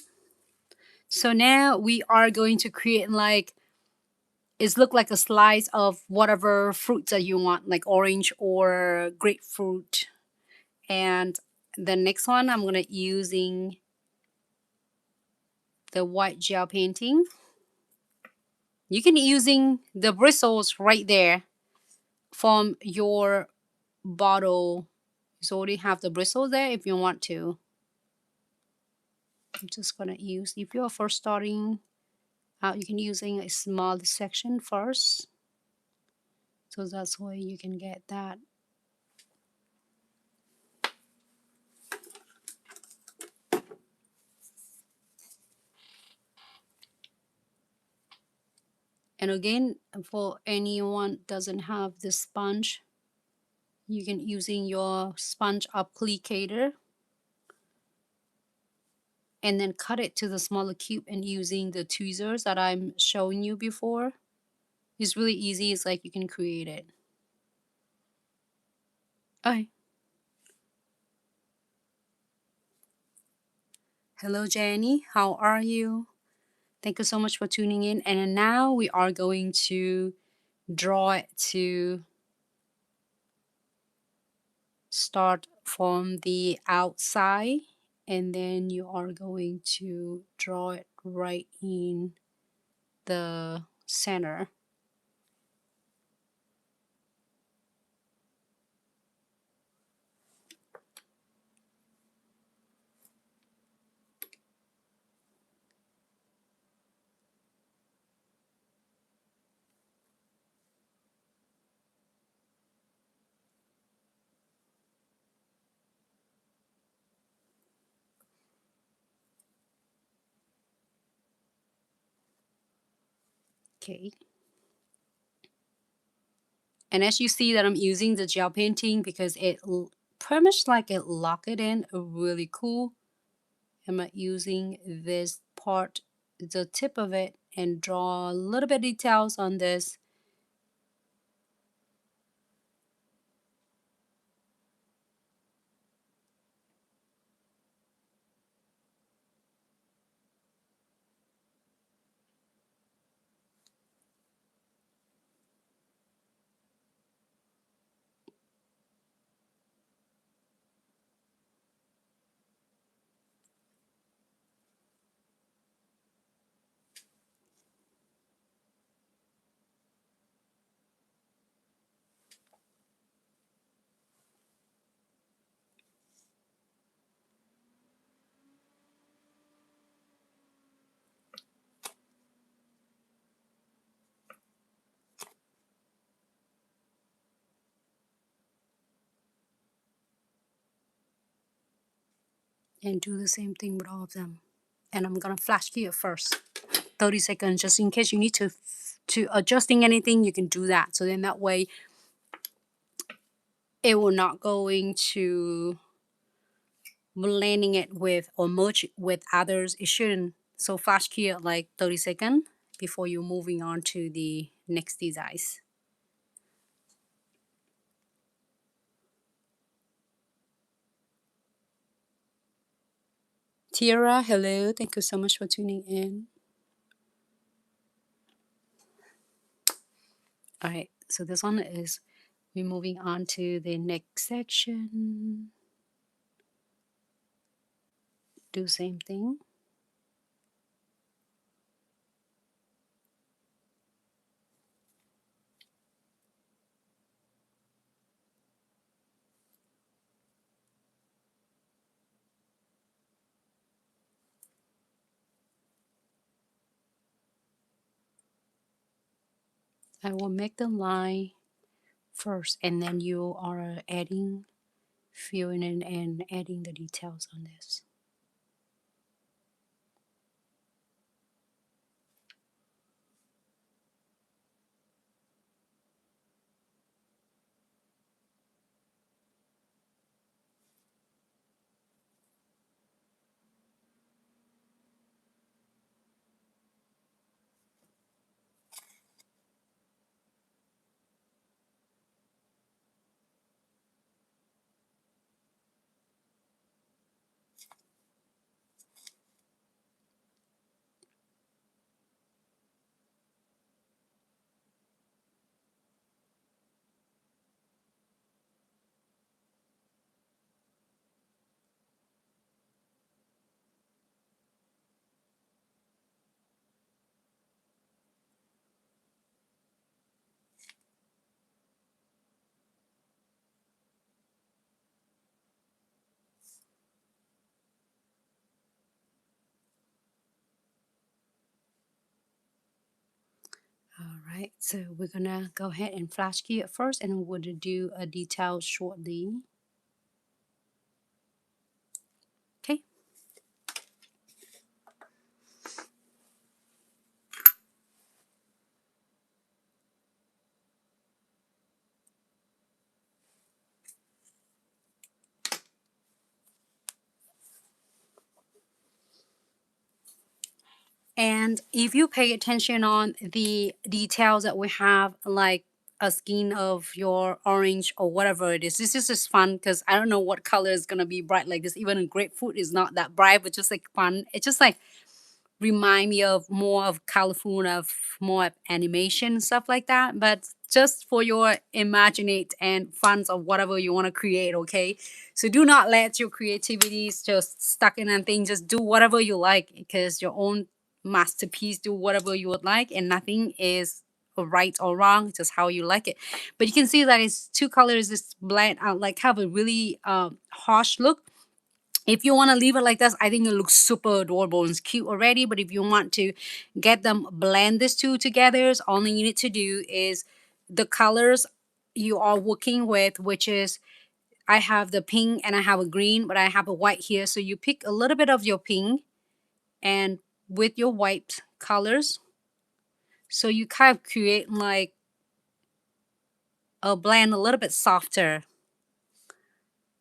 So now we are going to create like, it's look like a slice of whatever fruits that you want, like orange or grapefruit. And the next one, I'm gonna using the white gel painting. You can using the bristles right there from your bottle. You already have the bristles there if you want to. I'm just gonna use, if you're first starting out, you can using a small section first. So that's why you can get that. And again, for anyone doesn't have the sponge, you can using your sponge applicator and then cut it to the smaller cube and using the tweezers that I'm showing you before. It's really easy. It's like you can create it. Okay. Hello, Jenny. How are you? Thank you so much for tuning in. And now we are going to draw it to start from the outside, and then you are going to draw it right in the center. Okay. And as you see that I'm using the gel painting because it pretty much like it lock it in really cool. I'm using this part, the tip of it, and draw a little bit of details on this. And do the same thing with all of them. And I'm gonna flash here first, 30 seconds, just in case you need to adjusting anything, you can do that. So then that way it will not going to blending it with or merge with others. It shouldn't. So flash here like 30 seconds before you're moving on to the next designs. Tiara, hello. Thank you so much for tuning in. All right, so this one is, we're moving on to the next section. Do same thing. I will make the line first, and then you are adding, filling in and adding the details on this. All right, so we're gonna go ahead and flash key it first, and we're gonna do a detail shortly. Okay. And if you pay attention on the details that we have, like a skin of your orange or whatever it is, this is just fun because I don't know what color is gonna be bright like this. Even a grapefruit is not that bright, but just like fun. It's just like remind me of more of colorful, of more of animation and stuff like that. But just for your imaginate and fun of whatever you want to create, okay? So do not let your creativity just stuck in a thing. Just do whatever you like because your own masterpiece. Do whatever you would like, and nothing is right or wrong. Just how you like it. But you can see that it's two colors. This blend out like have a really harsh look. If you want to leave it like this, I think it looks super adorable and it's cute already. But if you want to get them blend these two together, all you need to do is the colors you are working with, which is I have the pink and I have a green, but I have a white here. So you pick a little bit of your pink and with your white colors. So you kind of create like a blend a little bit softer.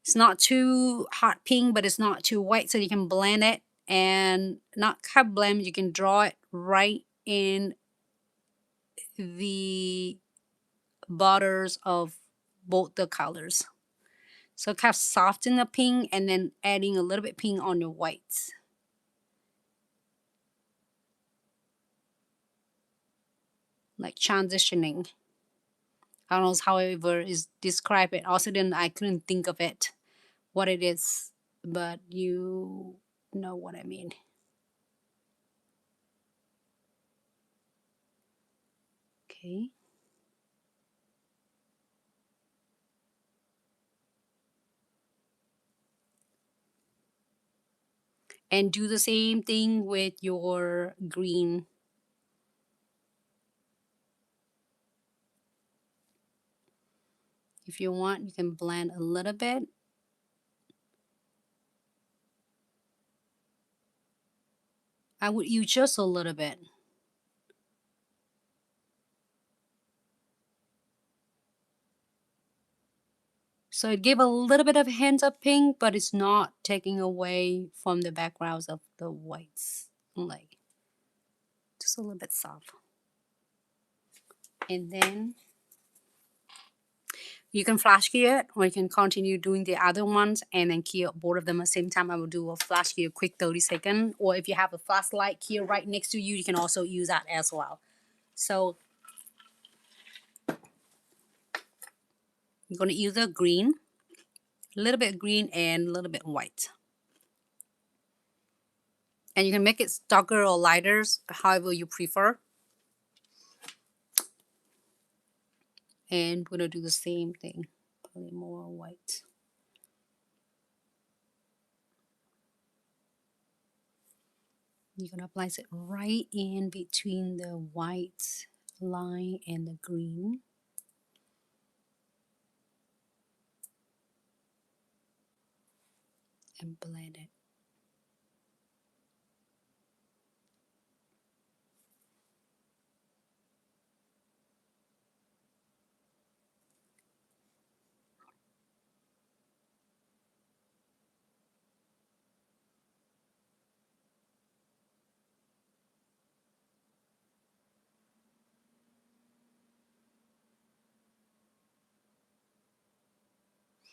It's not too hot pink, but it's not too white, so you can blend it and not cut blend. You can draw it right in the borders of both the colors. So kind of soften the pink and then adding a little bit pink on your whites. Like transitioning. I don't know however is describe it. Also then I couldn't think of it, what it is, but you know what I mean. Okay. And do the same thing with your green. If you want, you can blend a little bit. I would use just a little bit. So it gave a little bit of a hint of pink, but it's not taking away from the backgrounds of the whites. Like just a little bit soft. And then you can flash key it, or you can continue doing the other ones and then key up both of them at the same time. I will do a flash key, a quick 30-second. Or if you have a flashlight key right next to you, you can also use that as well. So I'm going to use a green, a little bit green and a little bit white. And you can make it darker or lighter, however you prefer. And we're going to do the same thing, probably more white. You're going to apply it right in between the white line and the green. And blend it.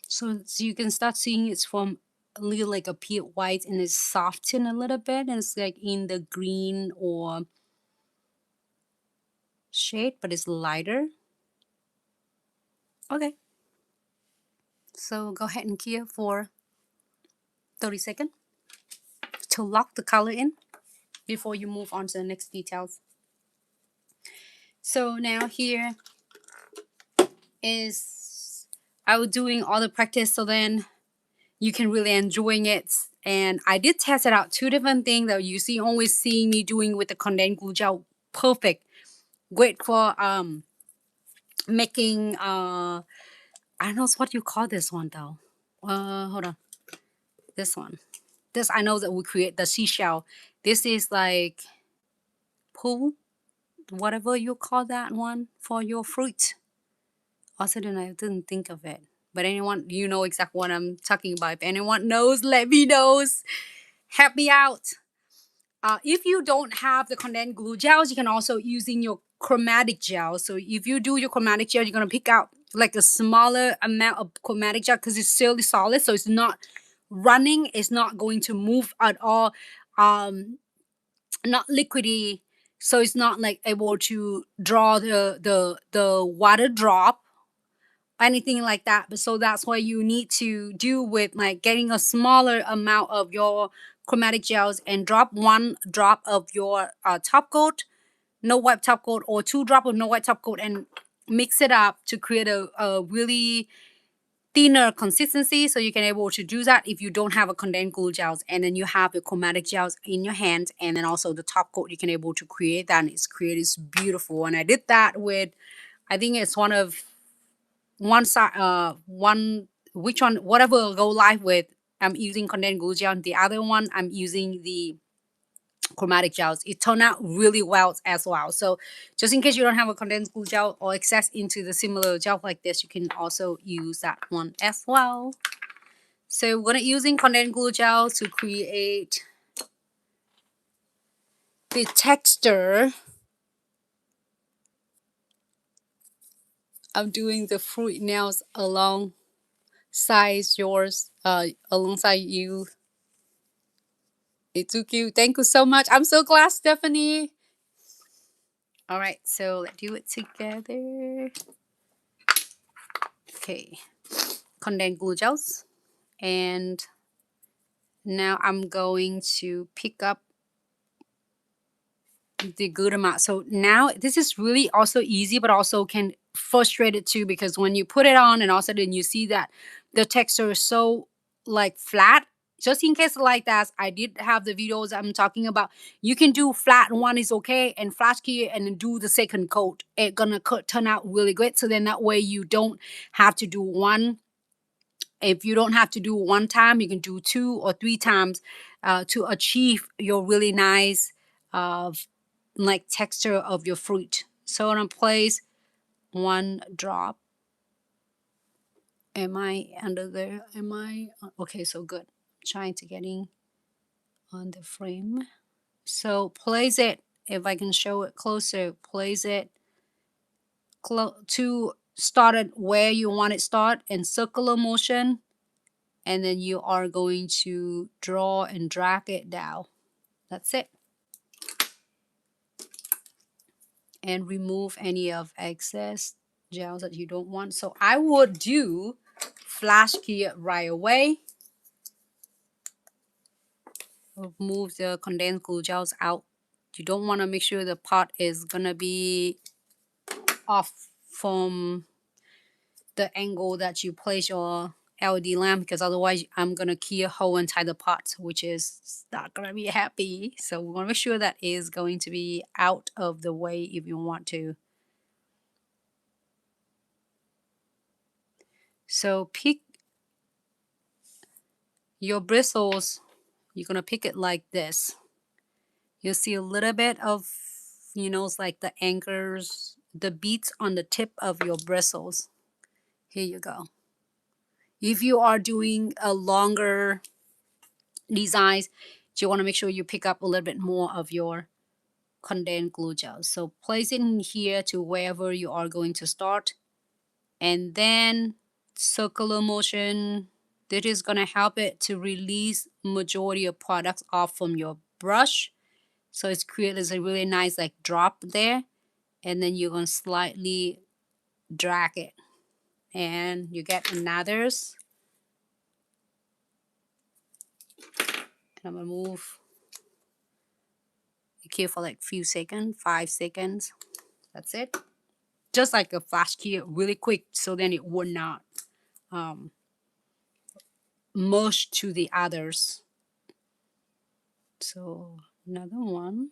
So you can start seeing it's from a little like a pure white and it's softened a little bit and it's like in the green or shade, but it's lighter. Okay. So go ahead and cure for 30 seconds to lock the color in before you move on to the next details. So now here is I was doing all the practice so then you can really enjoying it. And I did test it out 2 different things that you see always see me doing with the condensed glue gel. Perfect. Great for making I don't know what you call this one though. Hold on. This one. This I know that we create the seashell. This is like pool, whatever you call that one for your fruit. Also, then I didn't think of it. But anyone, you know exactly what I'm talking about. If anyone knows, let me know. Help me out. If you don't have the condensed glue gels, you can also using your chromatic gel. So if you do your chromatic gel, you're gonna pick out like a smaller amount of chromatic gel because it's still solid, so it's not running. It's not going to move at all. Not liquidy, so it's not like able to draw the water drop anything like that. But so that's why you need to do with like getting a smaller amount of your chromatic gels and drop 1 drop of your top coat, no wipe top coat, or 2 drop of no wipe top coat and mix it up to create a really thinner consistency. So you can able to do that if you don't have a condensed glue gels, and then you have the chromatic gels in your hand, and then also the top coat you can able to create that, and it's created is beautiful. And I did that with, I think it's one of one side one which one whatever I'll go live with, I'm using condensed glue gel. The other one I'm using the chromatic gels. It turned out really well as well. So just in case you don't have a condensed glue gel or access into the similar gel like this, you can also use that one as well. So we're gonna using condensed glue gel to create the texture. I'm doing the fruit nails alongside yours, alongside you. It's too cute. Thank you so much. I'm so glad, Stephanie. All right, so let's do it together. Okay, condensed glue gels. And now I'm going to pick up the good amount. So now this is really also easy, but also can frustrate it too, because when you put it on and all of a sudden you see that the texture is so like flat. Just in case like that, I did have the videos I'm talking about. You can do flat one is okay, and flash key and then do the second coat. It's gonna turn out really great. So then that way you don't have to do one. If you don't have to do 1 time, you can do 2 or 3 times to achieve your really nice like texture of your fruit. So I'm gonna place 1 drop. Am I under there? Am I okay? So good. I'm trying to get in on the frame. So place it. If I can show it closer, place it to start it where you want it start in circular motion. And then you are going to draw and drag it down. That's it. And remove any of excess gels that you don't want. So I would do flash key right away. Move the condensed glue gels out. You don't want to make sure the pot is gonna be off from the angle that you place your LED lamp, because otherwise I'm gonna key a hole inside the pot, which is not gonna be happy. So we want to make sure that is going to be out of the way if you want to. So pick your bristles. You're gonna pick it like this. You'll see a little bit of, it's like the anchors, the beads on the tip of your bristles. Here you go. If you are doing a longer designs, you want to make sure you pick up a little bit more of your condensed glue gel. So place it in here to wherever you are going to start, and then circular motion. That is going to help it to release majority of products off from your brush. So it's created a really nice like drop there, and then you're going to slightly drag it, and you get another's. And I'm going to move here for like few seconds, 5 seconds. That's it. Just like a flash key, really quick, so then it would not merge to the others. So another one.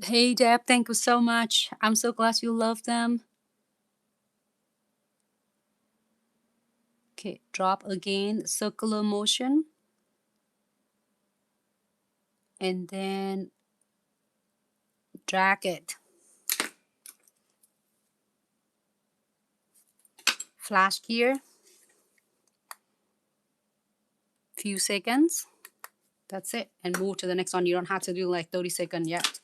Hey Deb, thank you so much. I'm so glad you love them. Okay, drop again, circular motion. And then drag it. Flash here. Few seconds. That's it. And move to the next one. You don't have to do like 30 seconds yet.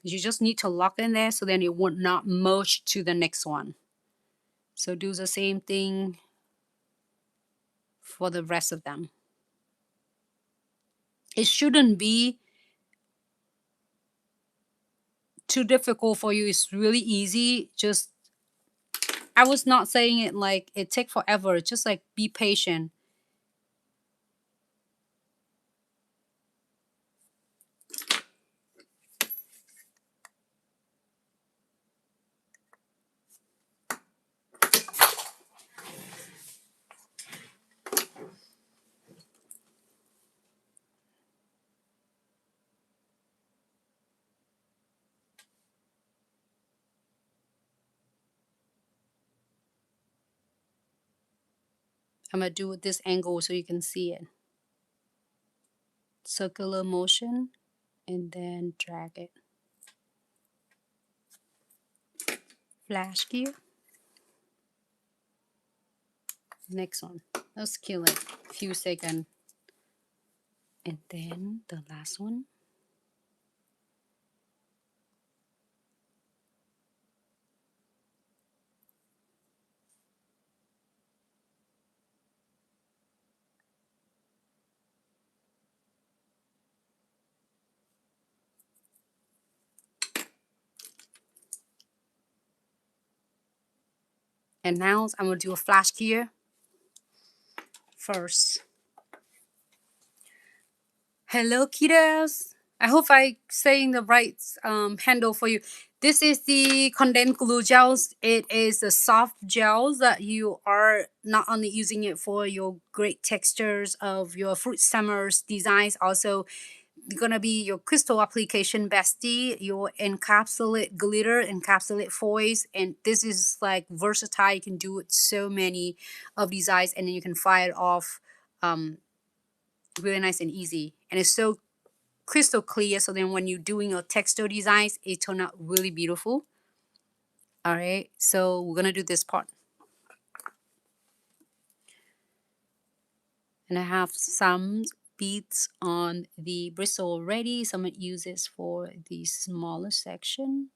You just need to lock in there so then it would not merge to the next one. So do the same thing for the rest of them. It shouldn't be too difficult for you. It's really easy. Just, I was not saying it like it take forever. Just like be patient. I'm gonna do it this angle so you can see it. Circular motion and then drag it. Flash gear. Next one. Let's kill it. Few seconds. And then the last one. And now I'm going to do a flash gear first. Hello, kiddos. I hope I'm saying the right handle for you. This is the condensed glue gels. It is a soft gel that you are not only using it for your great textures of your fruit summers designs, also gonna be your crystal application bestie, your encapsulate glitter, encapsulate foils, and this is like versatile. You can do it so many of these eyes, and then you can fire it off really nice and easy. And it's so crystal clear, so then when you're doing your textile designs, it turn out really beautiful. All right, so we're gonna do this part. And I have some beads on the bristle already. Some it uses for the smaller section.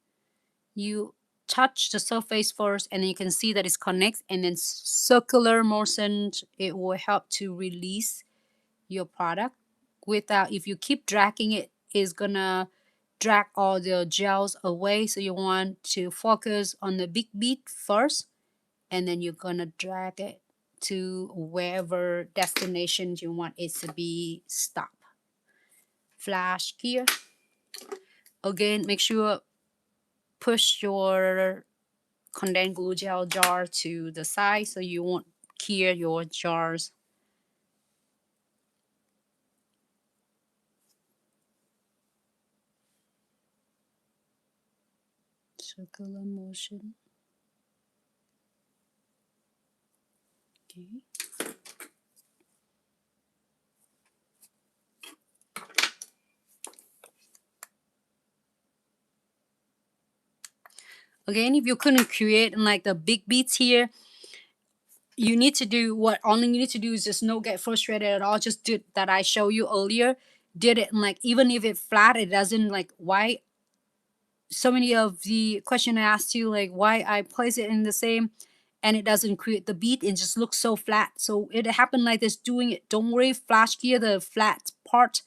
You touch the surface first, and then you can see that it connects, and then circular motion, it will help to release your product. Without, if you keep dragging it, it's gonna drag all the gels away. So you want to focus on the big bead first, and then you're gonna drag it to wherever destination you want it to be. Stop. Flash here. Again, make sure push your condensed glue gel jar to the side so you won't clear your jars. Circular motion. Okay. Again, if you couldn't create like the big beats here, you need to do what only you need to do is just not get frustrated at all. Just do that I showed you earlier. Did it, and like even if it flat, it doesn't, like, why so many of the question I asked you, like why I place it in the same and it doesn't create the beat and just looks so flat. So it happened like this doing it. Don't worry, flash gear the flat part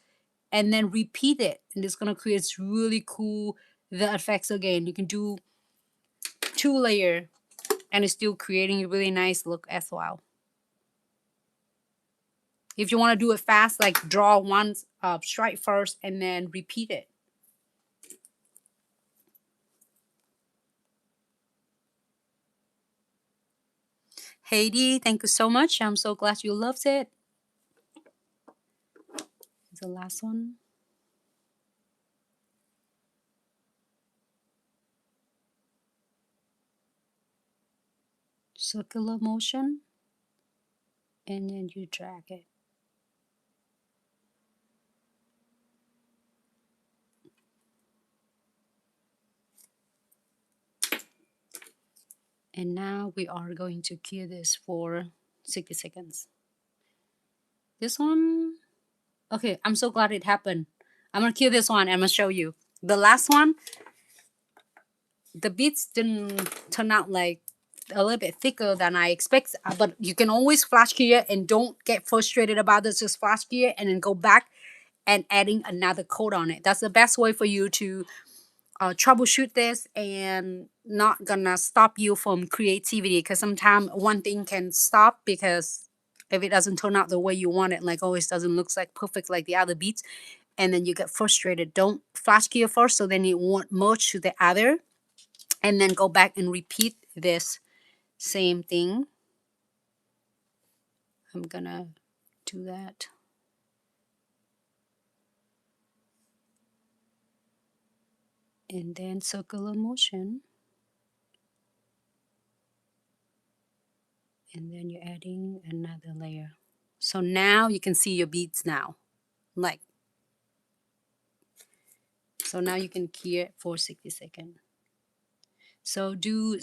and then repeat it, and it's gonna create really cool the effects. Again, you can do 2-layer and it's still creating a really nice look as well. If you want to do it fast, like draw one stripe first and then repeat it. Heidi, thank you so much. I'm so glad you loved it. The last one. Circular motion, and then you drag it. And now we are going to cure this for 60 seconds. This one, okay, I'm so glad it happened. I'm gonna cure this one and I'm gonna show you. The last one, the beads didn't turn out like a little bit thicker than I expect, but you can always flash cure and don't get frustrated about this. Just flash cure and then go back and adding another coat on it. That's the best way for you to troubleshoot this and not gonna stop you from creativity, because sometimes one thing can stop because if it doesn't turn out the way you want it, like always doesn't look like perfect like the other beads, and then you get frustrated. Don't flash cure first so then it won't merge to the other, and then go back and repeat this same thing. I'm gonna do that. And then circular motion. And then you're adding another layer. So now you can see your beads now. Like, so now you can cure it for 60 seconds. So do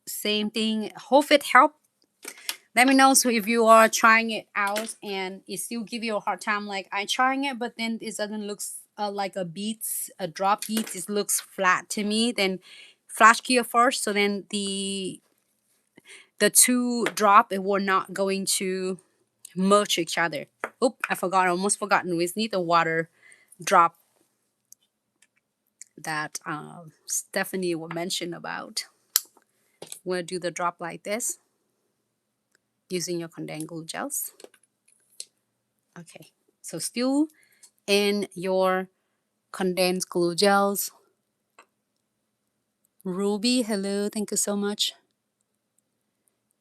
same thing. Hope it helped. Let me know so if you are trying it out and it still give you a hard time, like I trying it, but then it doesn't look like a beads, a drop beads. It looks flat to me. Then flash cure first, so then the two drop, it were not going to merge each other. Oh, I forgot. I almost forgotten. We need the water drop that Stephanie will mention about. We'll do the drop like this using your condensed glue gels. Okay, so still in your condensed glue gels. Ruby, hello, thank you so much.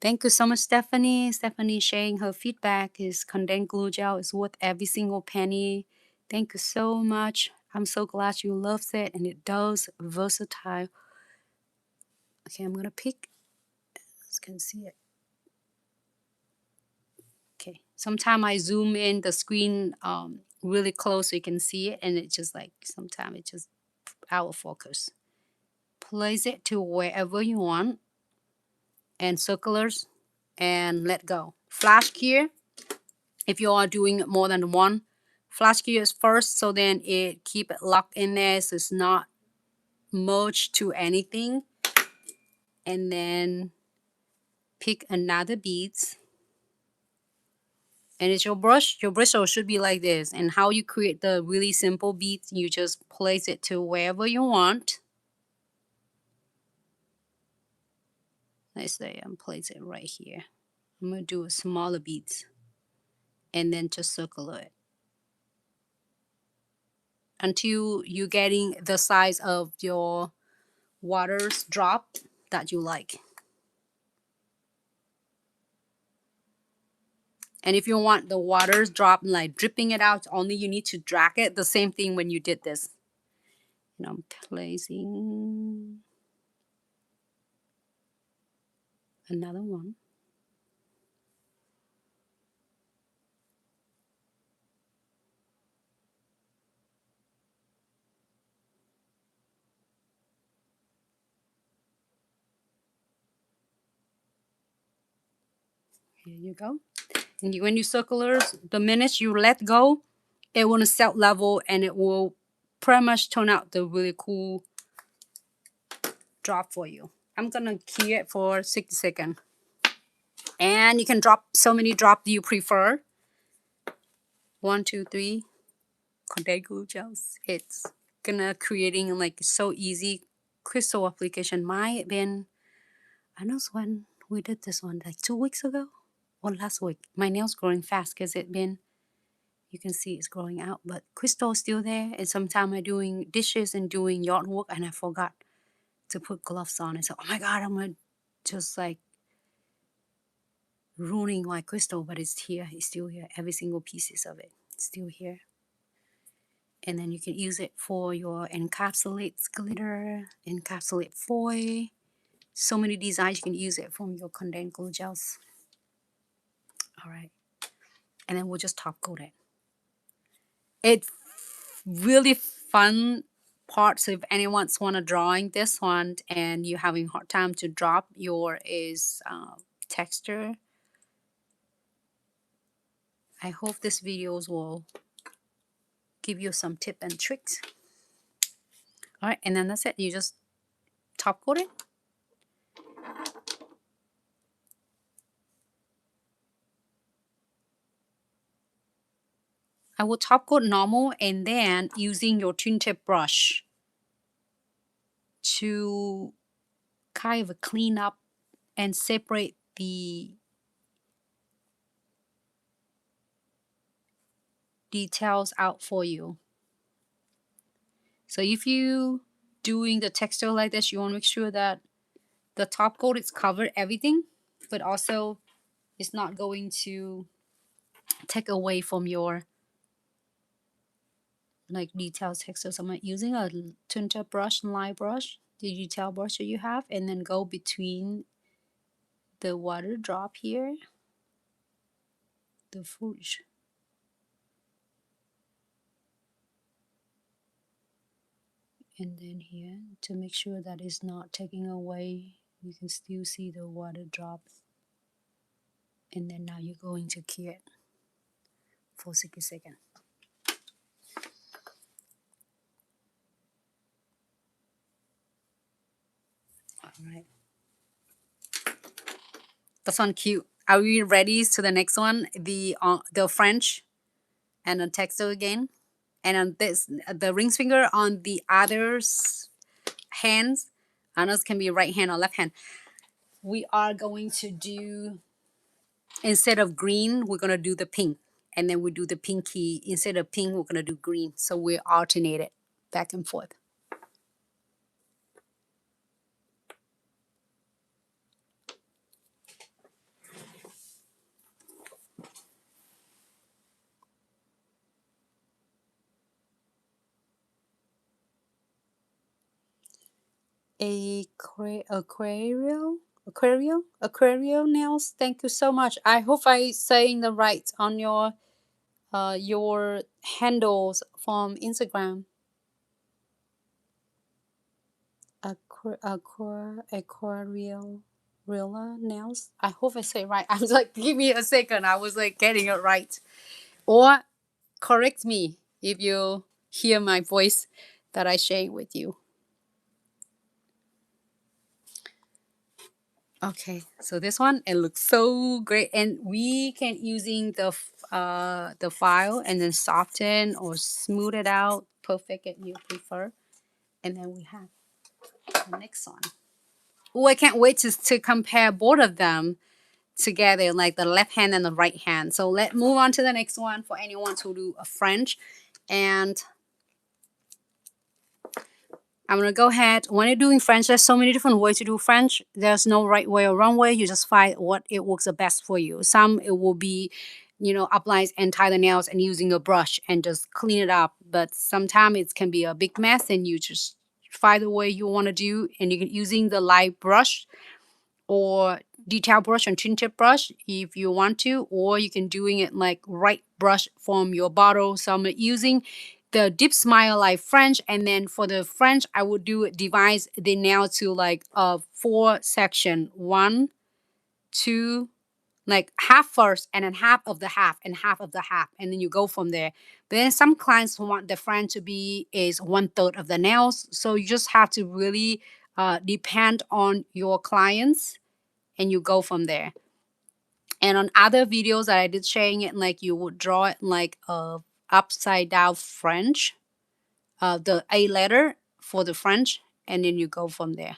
Thank you so much, Stephanie. Stephanie sharing her feedback is condensed glue gel is worth every single penny. Thank you so much. I'm so glad you love it, and it does versatile. Okay, I'm gonna pick. You can see it. Okay, sometimes I zoom in the screen really close so you can see it, and it just like sometimes it just out of focus. Place it to wherever you want, and circulars, and let go. Flash cure. If you are doing more than one, flash cure is first, so then it keep it locked in there, so it's not merged to anything. and then pick another beads. And it's your bristle should be like this. And how you create the really simple beads, you just place it to wherever you want. Let's say I'm place it right here. I'm gonna do a smaller beads and then just circle it until you're getting the size of your water's drop that you like. And if you want the water's drop like dripping it out, only you need to drag it. The same thing when you did this. And I'm placing another one. Here you go. And when you circulars, the minute you let go, it will set level and it will pretty much turn out the really cool drop for you. I'm gonna key it for 60 seconds. And you can drop so many drops you prefer. 1, 2, 3 Condensed gels. It's gonna creating like so easy crystal application. Might been, I know when we did this one like 2 weeks ago or last week. My nails growing fast because it been, you can see it's growing out, but crystal still there. And sometimes I doing dishes and doing yard work and I forgot to put gloves on. And so, oh my God, I'm gonna just like ruining my crystal, but it's here. It's still here. Every single pieces of it still here. And then you can use it for your encapsulates glitter, encapsulate foil. So many designs you can use it from your condensed glue gels. All right. And then we'll just top coat it. It's really fun part. So if anyone's want to drawing this one and you're having hard time to drop your texture, I hope this videos will give you some tip and tricks. All right, and then that's it. You just top coat it. I will top coat normal and then using your twin tip brush to kind of clean up and separate the details out for you. So if you doing the texture like this, you want to make sure that the top coat is covered everything, but also it's not going to take away from your like detail texture. So I'm using a twin tip brush, line brush, the detail brush that you have, and then go between the water drop here, the footage. And then here to make sure that it's not taking away, you can still see the water drop. And then now you're going to key it for 60 seconds. All right. That's one cute. Are we ready to the next one? The French and the textile again. And on this, the ring finger on the other's hands. I know it can be right hand or left hand. We are going to do, instead of green, we're going to do the pink. And then we do the pinky. Instead of pink, we're going to do green. So we alternate it back and forth. Aquarial nails. Thank you so much. I hope I saying the right on your handles from Instagram. Aquarial nails. I hope I say it right. I was like, give me a second. I was like getting it right. Or correct me if you hear my voice that I share with you. Okay, so this one, it looks so great, and we can using the file and then soften or smooth it out, perfect it you prefer, and then we have the next one. Oh, I can't wait to compare both of them together, like the left hand and the right hand. So let's move on to the next one for anyone to do a French. And I'm gonna go ahead. When you're doing French, there's so many different ways to do French. There's no right way or wrong way. You just find what it works the best for you. Some it will be, apply and tie the nails and using a brush and just clean it up. But sometimes it can be a big mess, and you just find the way you want to do, and you can using the light brush or detail brush and tinted brush if you want to, or you can doing it like right brush from your bottle. So I'm using the Dip Smile like French, and then for the French I would divide the nail to like four section, one, two, like half first, and then half of the half and half of the half, and then you go from there. But then some clients want the French to be is 1/3 of the nails, so you just have to really depend on your clients, and you go from there. And on other videos that I did showing it, like you would draw it like a upside down French, the A letter for the French, and then you go from there.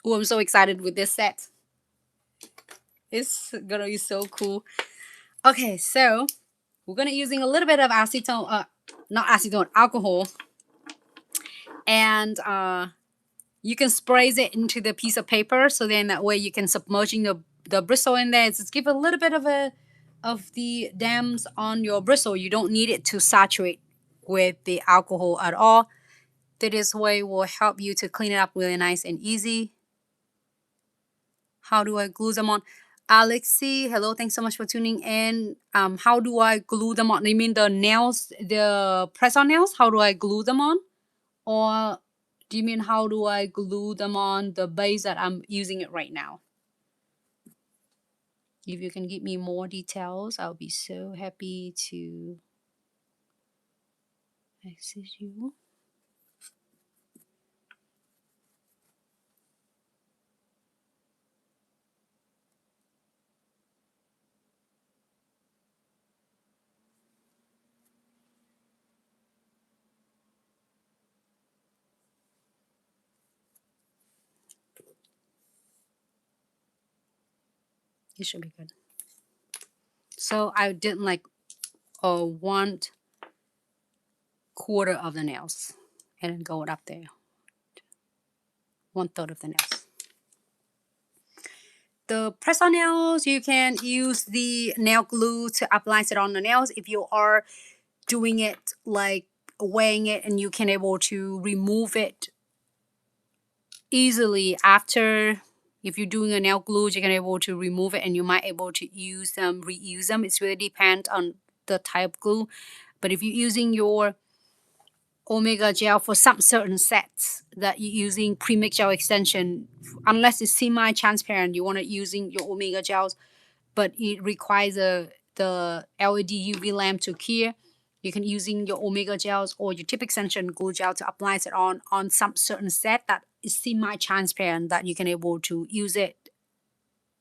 Oh, I'm so excited with this set. It's gonna be so cool. Okay, so we're gonna using a little bit of acetone, not acetone, alcohol, and you can spray it into the piece of paper, so then that way you can submerging the bristle in there. Just give a little bit of the dams on your bristle. You don't need it to saturate with the alcohol at all. This way will help you to clean it up really nice and easy. How do I glue them on? Alexi, hello, thanks so much for tuning in. How do I glue them on? You mean the nails, the press-on nails? How do I glue them on? Or do you mean how do I glue them on the base that I'm using it right now? If you can give me more details, I'll be so happy to assist you. It should be good. So I did like a 1/4 of the nails, and then go it up there. 1/3 of the nails. The press-on nails, you can use the nail glue to apply it on the nails. If you are doing it like weighing it, and you can able to remove it easily after. If you're doing a nail glue, you can able to remove it, and you might able to use them, reuse them. It's really depend on the type of glue. But if you're using your Omega gel for some certain sets that you're using premix gel extension, unless it's semi-transparent, you want to using your Omega gels, but it requires the LED UV lamp to cure. You can using your Omega gels or your tip extension glue gel to apply it on some certain set that is semi-transparent, that you can able to use it,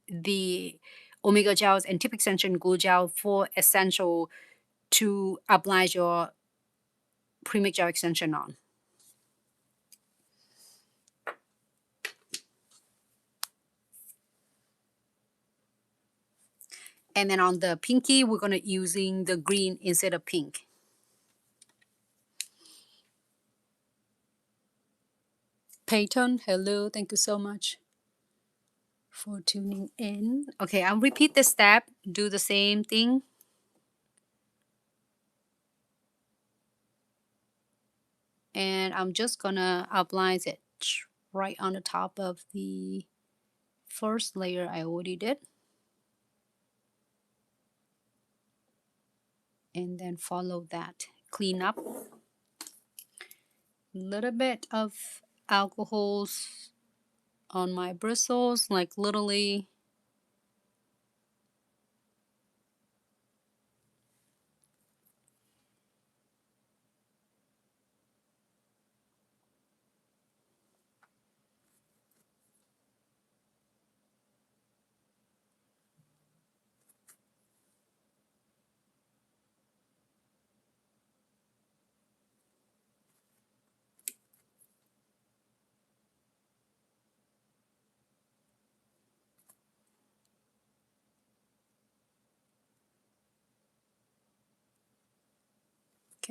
the Omega gels and tip extension glue gel for essential to apply your premix gel extension on. And then on the pinky, we're gonna using the green instead of pink. Peyton, hello, thank you so much for tuning in. Okay, I'll repeat the step, do the same thing. And I'm just gonna apply it right on the top of the first layer I already did. And then follow that. Clean up. A little bit of alcohols on my bristles, like literally.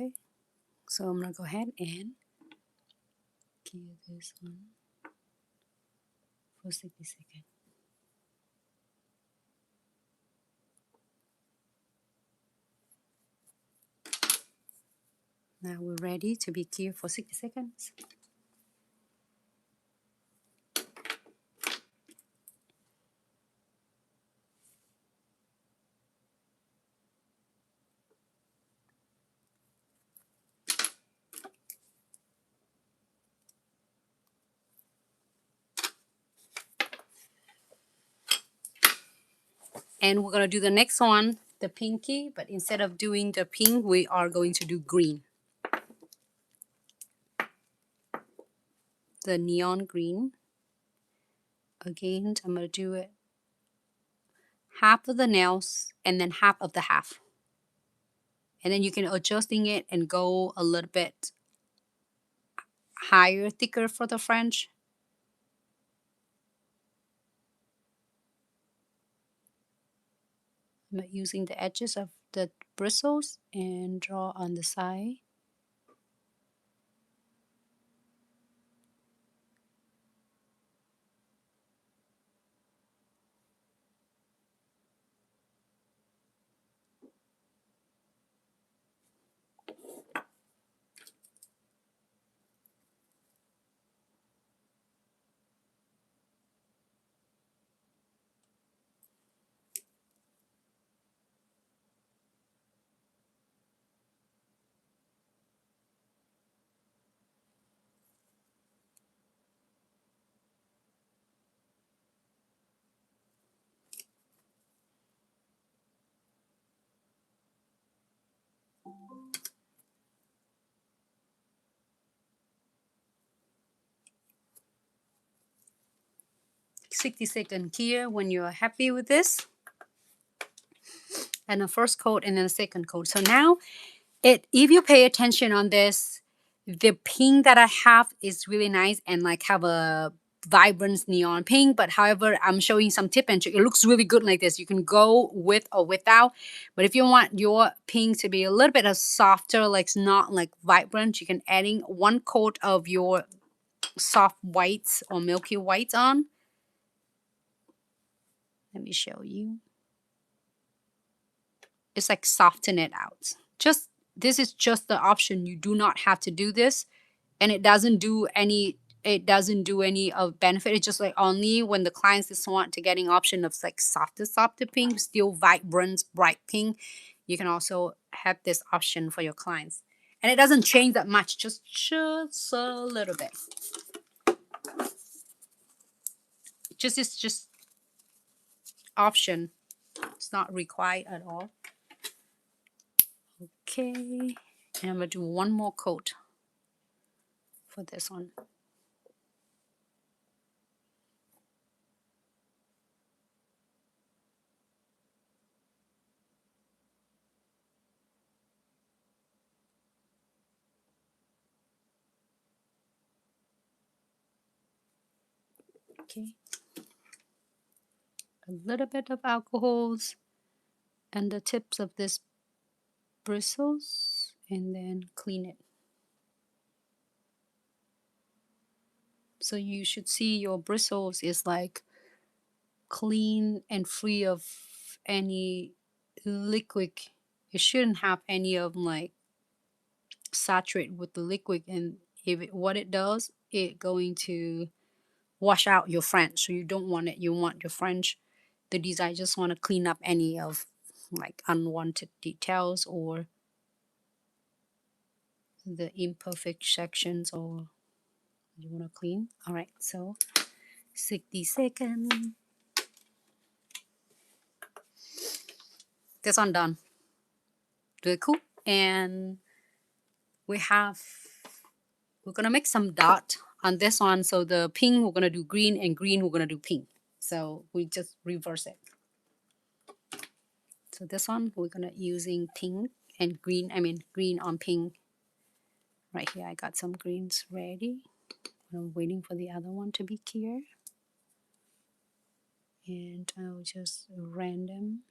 Okay, so I'm gonna go ahead and cure this one for 60 seconds. Now we're ready to be cured for 60 seconds. And we're gonna do the next one, the pinky, but instead of doing the pink, we are going to do green. The neon green. Again, I'm gonna do it half of the nails and then half of the half. And then you can adjusting it and go a little bit higher, thicker for the French. I'm using the edges of the bristles and draw on the side. "60-second cure when you're happy with this. And the first coat and then the second coat. So now if you pay attention on this, the pink that I have is really nice and like have a vibrant neon pink. But however, I'm showing some tip and trick. It looks really good like this. You can go with or without. But if you want your pink to be a little bit of softer, like it's not like vibrant, you can adding one coat of your soft whites or milky whites on. Let me show you. It's like soften it out. Just this is just the option. You do not have to do this, and it doesn't do any of benefit. It's just like only when the clients just want to getting option of like softer pink, still vibrant bright pink. You can also have this option for your clients, and it doesn't change that much. Just a little bit. It's just option. It's not required at all. Okay, and I'm gonna do one more coat for this one. Okay, a little bit of alcohols and the tips of this bristles and then clean it. So you should see your bristles is like clean and free of any liquid. It shouldn't have any of like saturate with the liquid, and if what it does, it going to wash out your French. So you don't want it. You want your French. The design just want to clean up any of like unwanted details or the imperfect sections or you want to clean. All right, so 60 seconds. This one done. Really cool. And we're gonna make some dot on this one. So the pink we're gonna do green, and green we're gonna do pink. So we just reverse it. So this one we're gonna using pink and green. I mean green on pink. Right here I got some greens ready. I'm waiting for the other one to be clear. And I'll just random.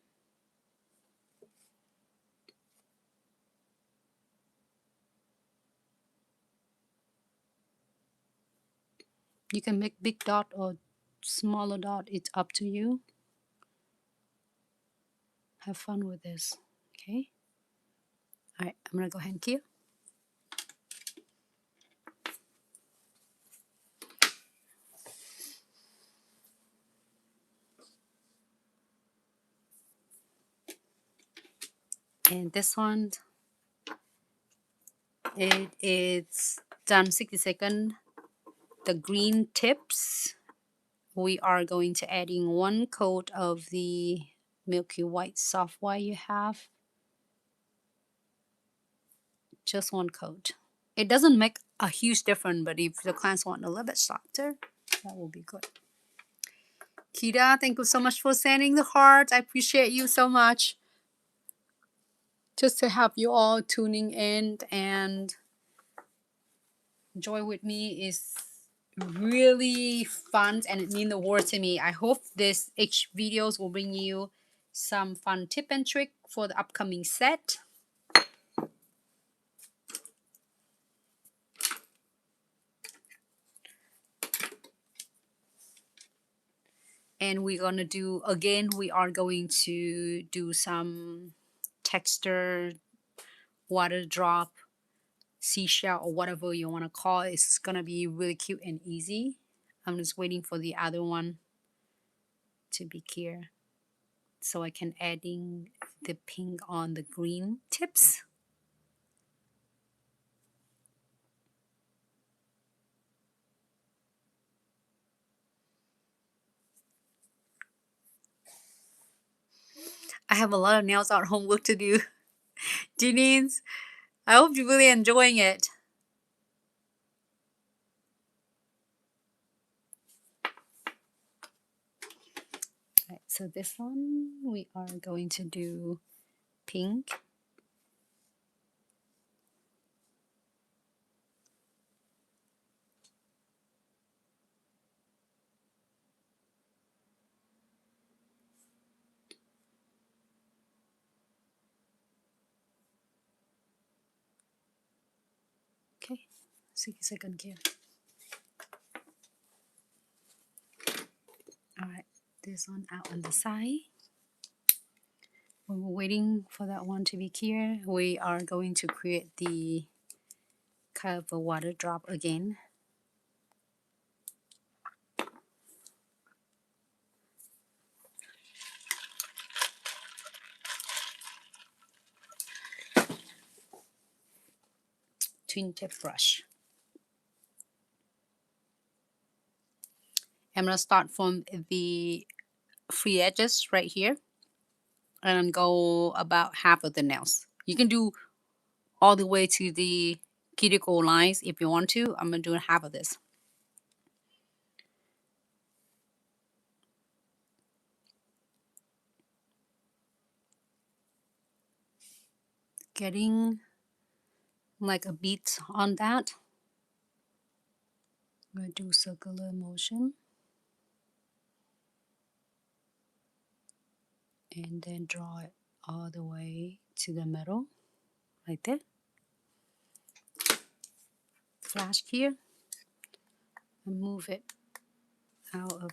You can make big dot or smaller dot, it's up to you. Have fun with this. Okay. All right, I'm gonna go ahead and clear. And this one, it's done 60 seconds. The green tips, we are going to adding 1 coat of the milky white soft white you have. Just 1 coat. It doesn't make a huge difference, but if the clients want a little bit softer, that will be good. Kita, thank you so much for sending the heart. I appreciate you so much. Just to have you all tuning in and enjoy with me is really fun, and it means the world to me. I hope this each videos will bring you some fun tip and trick for the upcoming set. And we're gonna do again, we are going to do some texture water drop seashell or whatever you want to call it. It's gonna be really cute and easy. I'm just waiting for the other one to be clear so I can adding the pink on the green tips. I have a lot of nails art homework to do. Janine, I hope you're really enjoying it. Right, so this one we are going to do pink. Okay, 60 seconds here. All right, this one out on the side. When we're waiting for that one to be clear, we are going to create the kind of a water drop again. Twin tip brush. I'm gonna start from the free edges right here and go about half of the nails. You can do all the way to the cuticle lines if you want to. I'm gonna do half of this. Getting like a beat on that. I'm gonna do circular motion. And then draw it all the way to the middle, like that. Flash here and move it out of.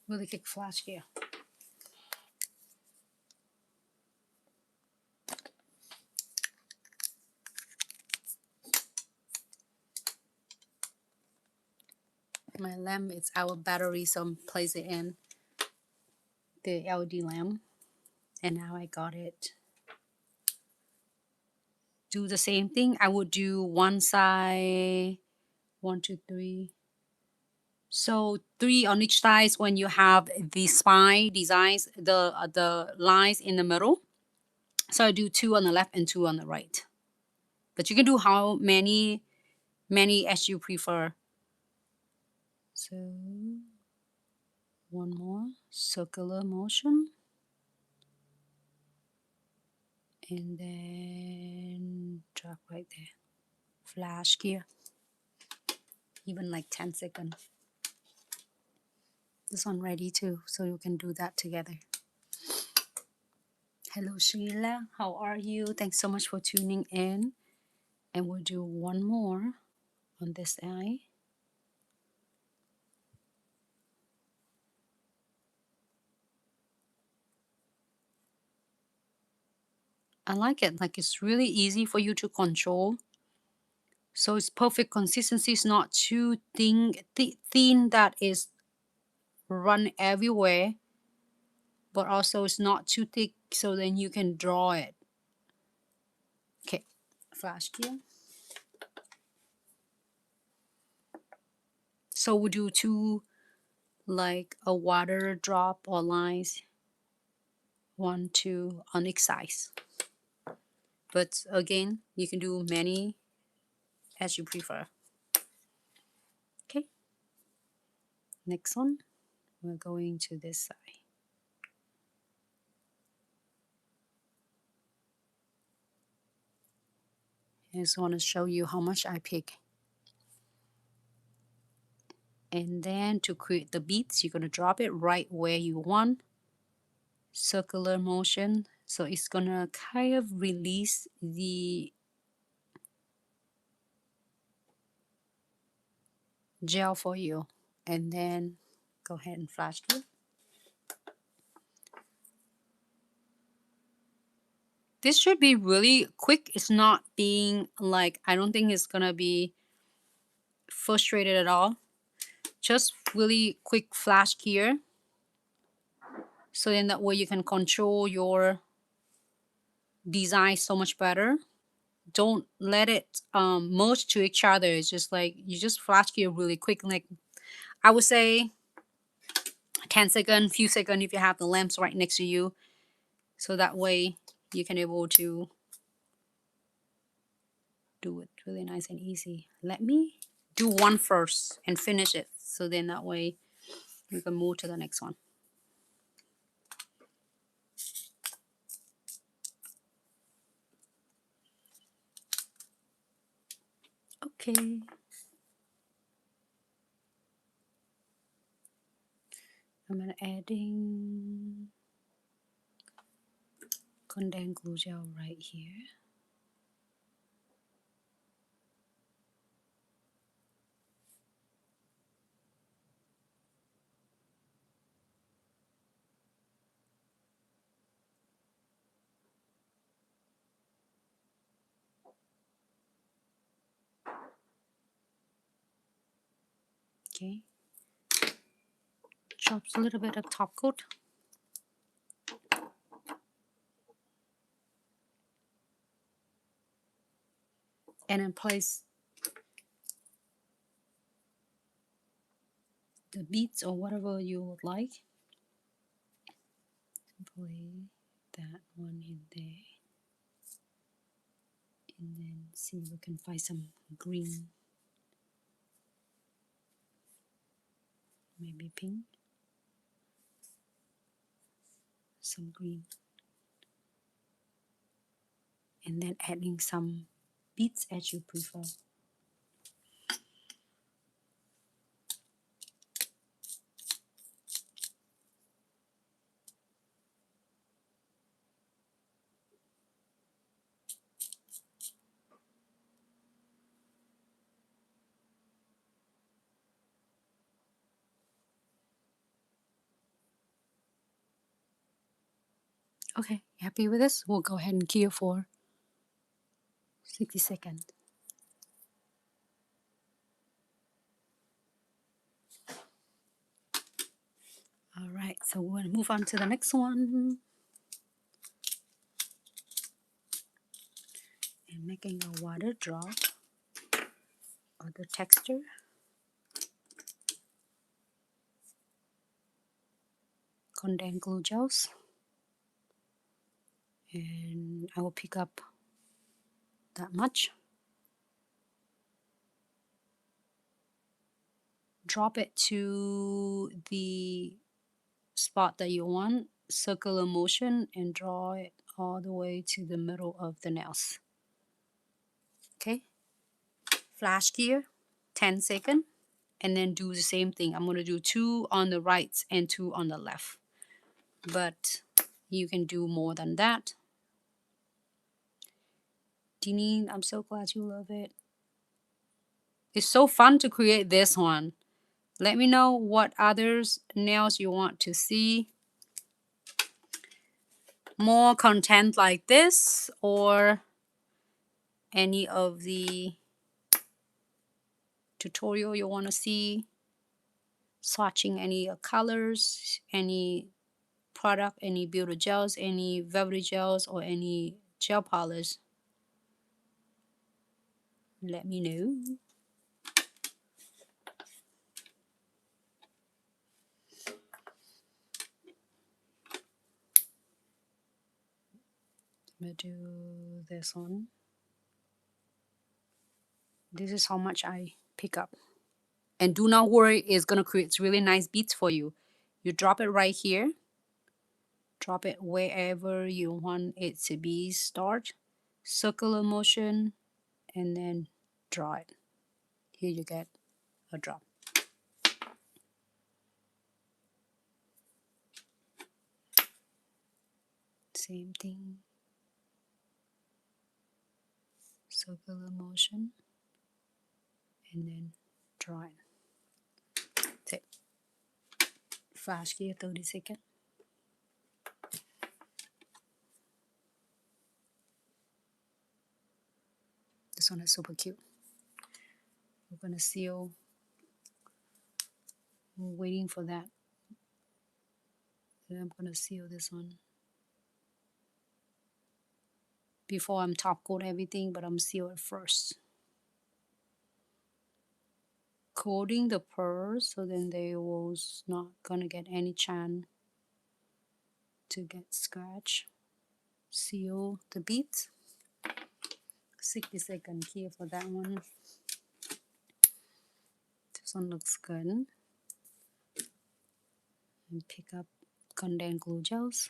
Really quick flash here. My lamp is our battery, so I'm place it in the LED lamp, and now I got it do the same thing. I would do one side, 1, 2, 3. So 3 on each side when you have the spine designs, the lines in the middle. So I do 2 on the left and 2 on the right. But you can do how many as you prefer. So one more circular motion. And then drop right there. Flash here. Even like 10 seconds. This one ready too, so you can do that together. Hello Sheila, how are you? Thanks so much for tuning in. And we'll do one more on this eye. I like it, like it's really easy for you to control. So it's perfect consistency. It's not too thin that is run everywhere, but also it's not too thick, so then you can draw it. Okay, flash here. So we'll do 2 like a water drop or lines, 1, 2 on each side. But again, you can do many as you prefer. Okay, next one, we're going to this side. I just want to show you how much I pick. And then to create the beads, you're going to drop it right where you want. Circular motion. So it's going to kind of release the gel for you. And then go ahead and flash it. This should be really quick. It's not being like, I don't think it's going to be frustrated at all. Just really quick flash here. So then that way you can control your design so much better. Don't let it merge to each other. It's just like you just flash here really quick. Like I would say 10 seconds, few seconds if you have the lamps right next to you. So that way you can able to do it really nice and easy. Let me do one first and finish it. So then that way you can move to the next one. Okay. I'm gonna adding condensed glue gel right here. Okay. Drops a little bit of top coat. And then place the beads or whatever you would like. Simply that one in there. And then see if we can find some green. Maybe pink. Some green. And then adding some beads as you prefer. Okay, happy with this? We'll go ahead and cure for 60 seconds. All right, so we're going to move on to the next one. And making a water drop of the texture. Condensed glue gels, and I will pick up that much. Drop it to the spot that you want, circular motion, and draw it all the way to the middle of the nails. Okay, flash gear, 10 seconds, and then do the same thing. I'm going to do 2 on the right and 2 on the left, but you can do more than that. Janine, I'm so glad you love it. It's so fun to create this one. Let me know what others nails you want to see. More content like this, or any of the tutorial you want to see. Swatching any colors, any product, any Builder gels, any Velvetty gels, or any gel polish. Let me know. I'm gonna do this one. This is how much I pick up. And do not worry, it's gonna create really nice beads for you. You drop it right here. Drop it wherever you want it to be. Start, circular motion, and then draw it. Here you get a drop. Same thing. Circular motion, and then draw it. That's it. Flash gear, 30 seconds. This one is super cute. We're gonna seal. I'm waiting for that. Then I'm gonna seal this one before I'm top coat everything, but I'm seal it first. Coating the pearls so then they was not gonna get any chance to get scratch. Seal the beads. 60 seconds here for that one. This one looks good. And pick up condensed glue gels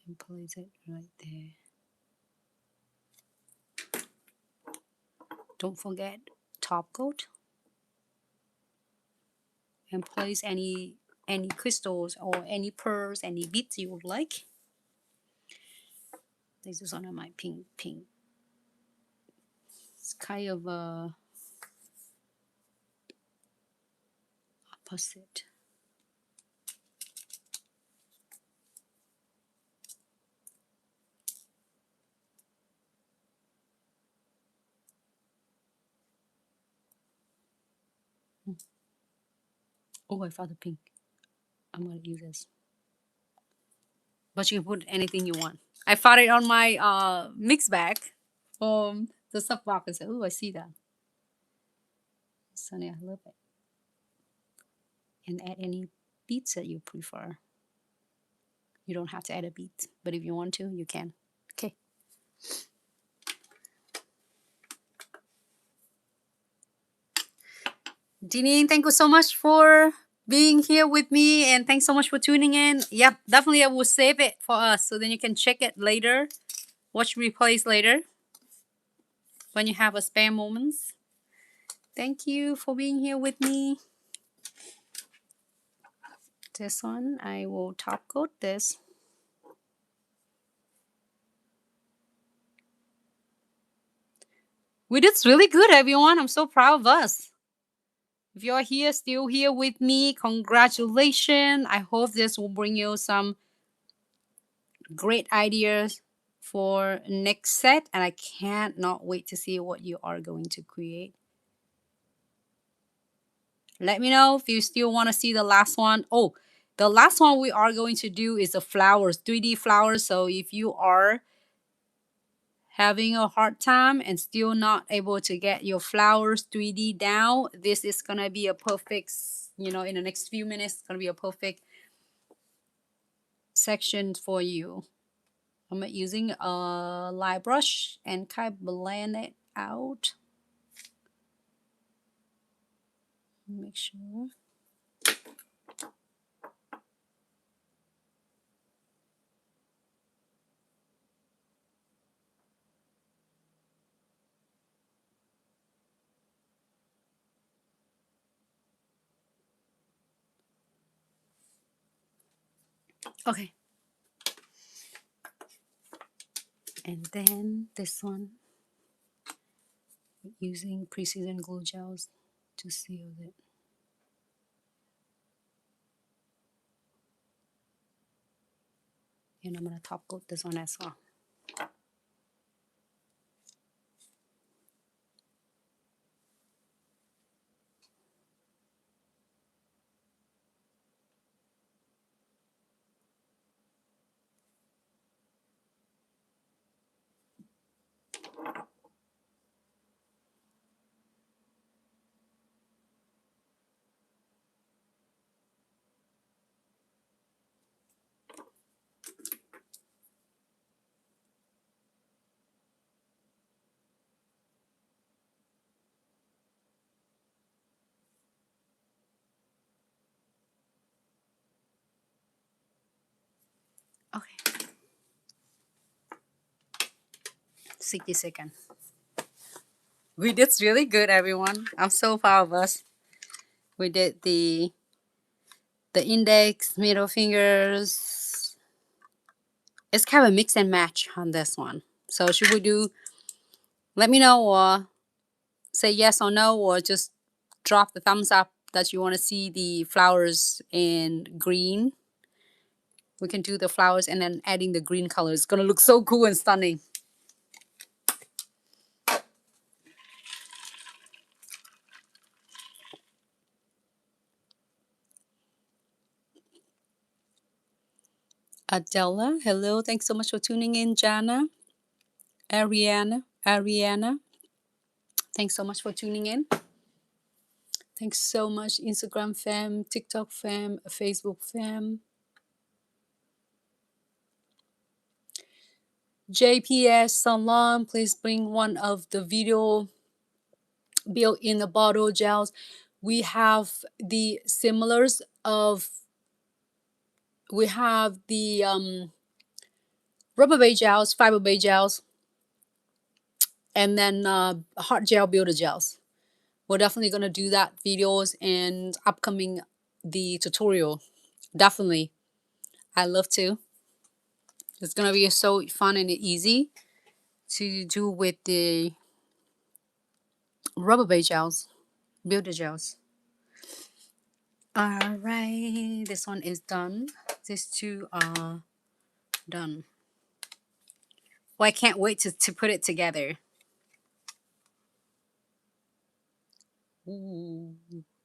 and place it right there. Don't forget top coat, and place any crystals or any pearls, any beads you would like. This is one of my pink. It's kind of a opposite. Oh, I found the pink. I'm gonna use this. But you can put anything you want. I found it on my mix bag from the sub box. I said, oh, I see that. Sunny, I love it. And add any beads that you prefer. You don't have to add a bead, but if you want to, you can. Okay. Janine, thank you so much for being here with me, and thanks so much for tuning in. Yep, definitely I will save it for us so then you can check it later. Watch replays later when you have a spare moments. Thank you for being here with me. This one, I will top coat this. We did really good, everyone. I'm so proud of us. If you're here, still here with me, congratulations. I hope this will bring you some great ideas for next set, and I can't not wait to see what you are going to create. Let me know if you still want to see the last one. Oh, The last one we are going to do is the flowers, 3D flowers. So if you are having a hard time and still not able to get your flowers 3D down, this is gonna be a perfect, you know, in the next few minutes, it's gonna be a perfect section for you. I'm using a light brush and kind of blend it out. Make sure. Okay. And then this one, using precision glue gels to seal it. And I'm gonna top coat this one as well. Okay. 60 seconds. We did really good, everyone. I'm so proud of us. We did the index, middle fingers. It's kind of a mix and match on this one. So should we do, let me know, or say yes or no, or just drop the thumbs up that you want to see the flowers in green. We can do the flowers and then adding the green color. It's gonna look so cool and stunning. Adela, hello. Thanks so much for tuning in. Jana, Ariana. Thanks so much for tuning in. Thanks so much, Instagram fam, TikTok fam, Facebook fam. JPS Salon, please bring one of the video built in the bottle gels. We have the similars of, we have the rubber base gels, fiber base gels, and then hard gel builder gels. We're definitely gonna do that videos and upcoming the tutorial. Definitely, I love to. It's gonna be so fun and easy to do with the rubber base gels, builder gels. All right, this one is done. These two are done. Well, I can't wait to put it together. Ooh,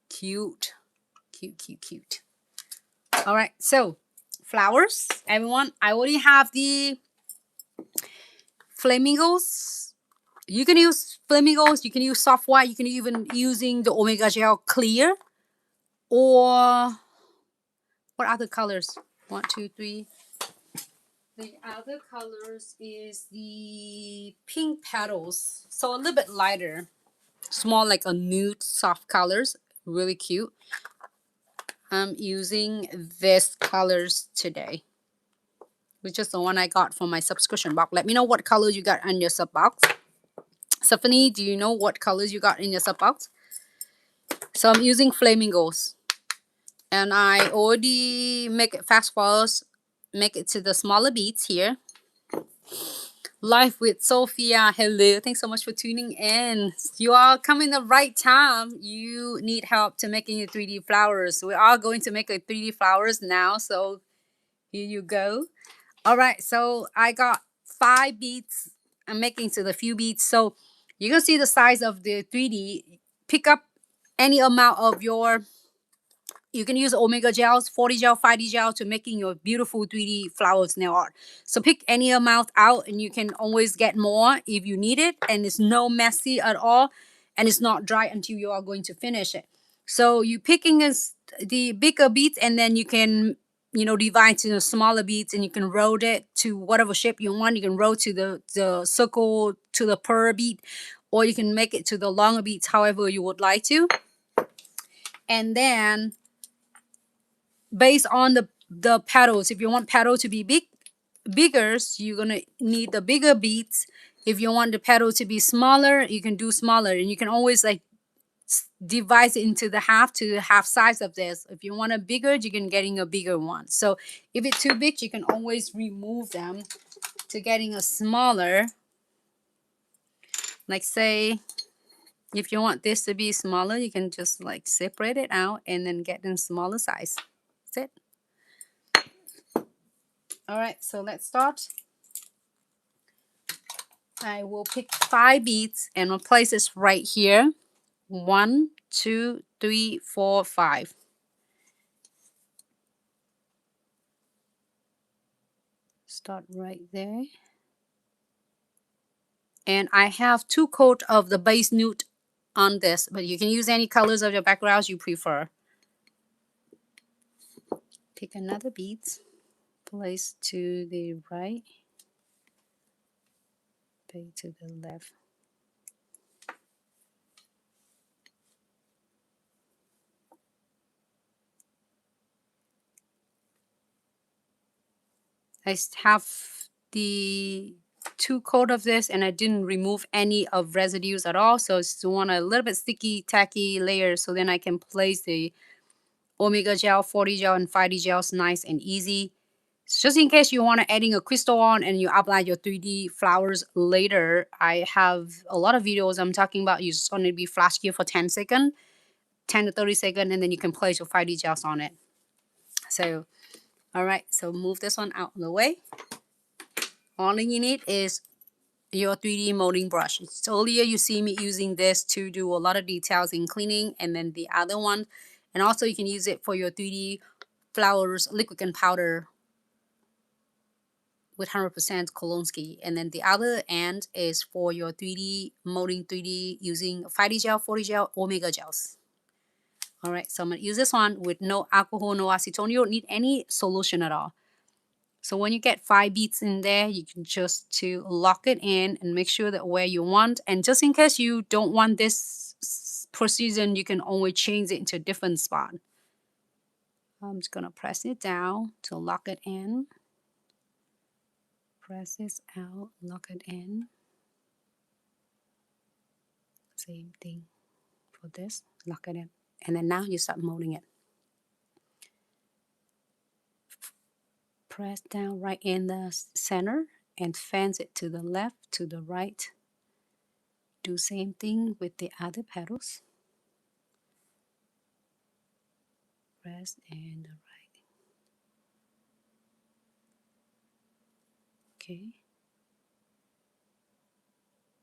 cute. Cute. All right, so flowers, everyone. I already have the flamingos. You can use flamingos, you can use soft white, you can even using the Omega Gel Clear, or what other colors? 1, 2, 3. The other colors is the pink petals, so a little bit lighter, small, like a nude soft colors, really cute. I'm using this colors today, which is the one I got from my subscription box. Let me know what colors you got in your sub box. Stephanie, do you know what colors you got in your sub box? So I'm using flamingos, and I already make it fast forward, make it to the smaller beads here. Life with Sophia, hello. Thanks so much for tuning in. You are coming the right time. You need help to making your 3D flowers. We are going to make a 3D flowers now, so here you go. All right, so I got 5 beads. I'm making to the few beads, so you're gonna see the size of the 3D. Pick up any amount of your You can use Omega gels, 40 gel, 5D gel to making your beautiful 3D flowers nail art. So pick any amount out and you can always get more if you need it. And it's no messy at all. And it's not dry until you are going to finish it. So you picking the bigger beads and then you can, divide to the smaller beads and you can roll it to whatever shape you want. You can roll to the circle, to the pearl bead, or you can make it to the longer beads, however you would like to. And then based on the petals, if you want petal to be bigger, you're gonna need the bigger beads. If you want the petal to be smaller, you can do smaller, and you can always like divide it into the half to the half size of this. If you want a bigger, you can getting a bigger one. So if it's too big, you can always remove them to getting a smaller. Like say, if you want this to be smaller, you can just like separate it out and then get them smaller size. That's it. All right, so let's start. I will pick 5 beads and I'll place this right here. 1, 2, 3, 4, 5. Start right there. And I have 2 coats of the base nude on this, but you can use any colors of your backgrounds you prefer. Pick another bead, place to the right, place to the left. I have the 2 coat of this and I didn't remove any of residues at all, so it's want a little bit sticky tacky layer, so then I can place the Omega gel, 40 gel, and 5D gels nice and easy. So just in case you want to adding a crystal on and you apply your 3D flowers later, I have a lot of videos I'm talking about. You're just going to be flash here for 10 seconds, 10 to 30 seconds, and then you can place your 5D gels on it. So, all right, so move this one out of the way. All you need is your 3D molding brush. So earlier you see me using this to do a lot of details in cleaning, and then the other one, and also you can use it for your 3D flowers liquid and powder with 100% Kolonsky. And then the other end is for your 3D molding 3D using 5D gel, 40 gel, Omega gels. All right, so I'm going to use this one with no alcohol, no acetone. You don't need any solution at all. So when you get 5 beads in there, you can just to lock it in and make sure that where you want. And just in case you don't want this precision, you can always change it into a different spot. I'm just going to press it down to lock it in. Press this out, lock it in. Same thing for this, lock it in. And then now you start molding it. Press down right in the center and fans it to the left, to the right. Do same thing with the other petals. Press and the right. Okay.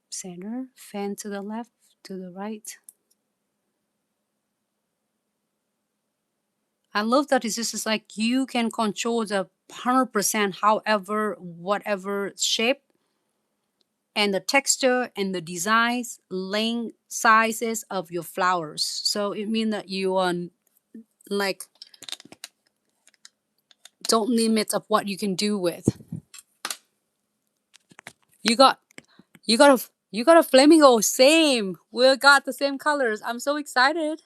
Center, fan to the left, to the right. I love that it's just like you can control the 100% however, whatever shape and the texture and the designs, length, sizes of your flowers. So it means that you like don't limit of what you can do with. You got a flamingo, same. We got the same colors. I'm so excited.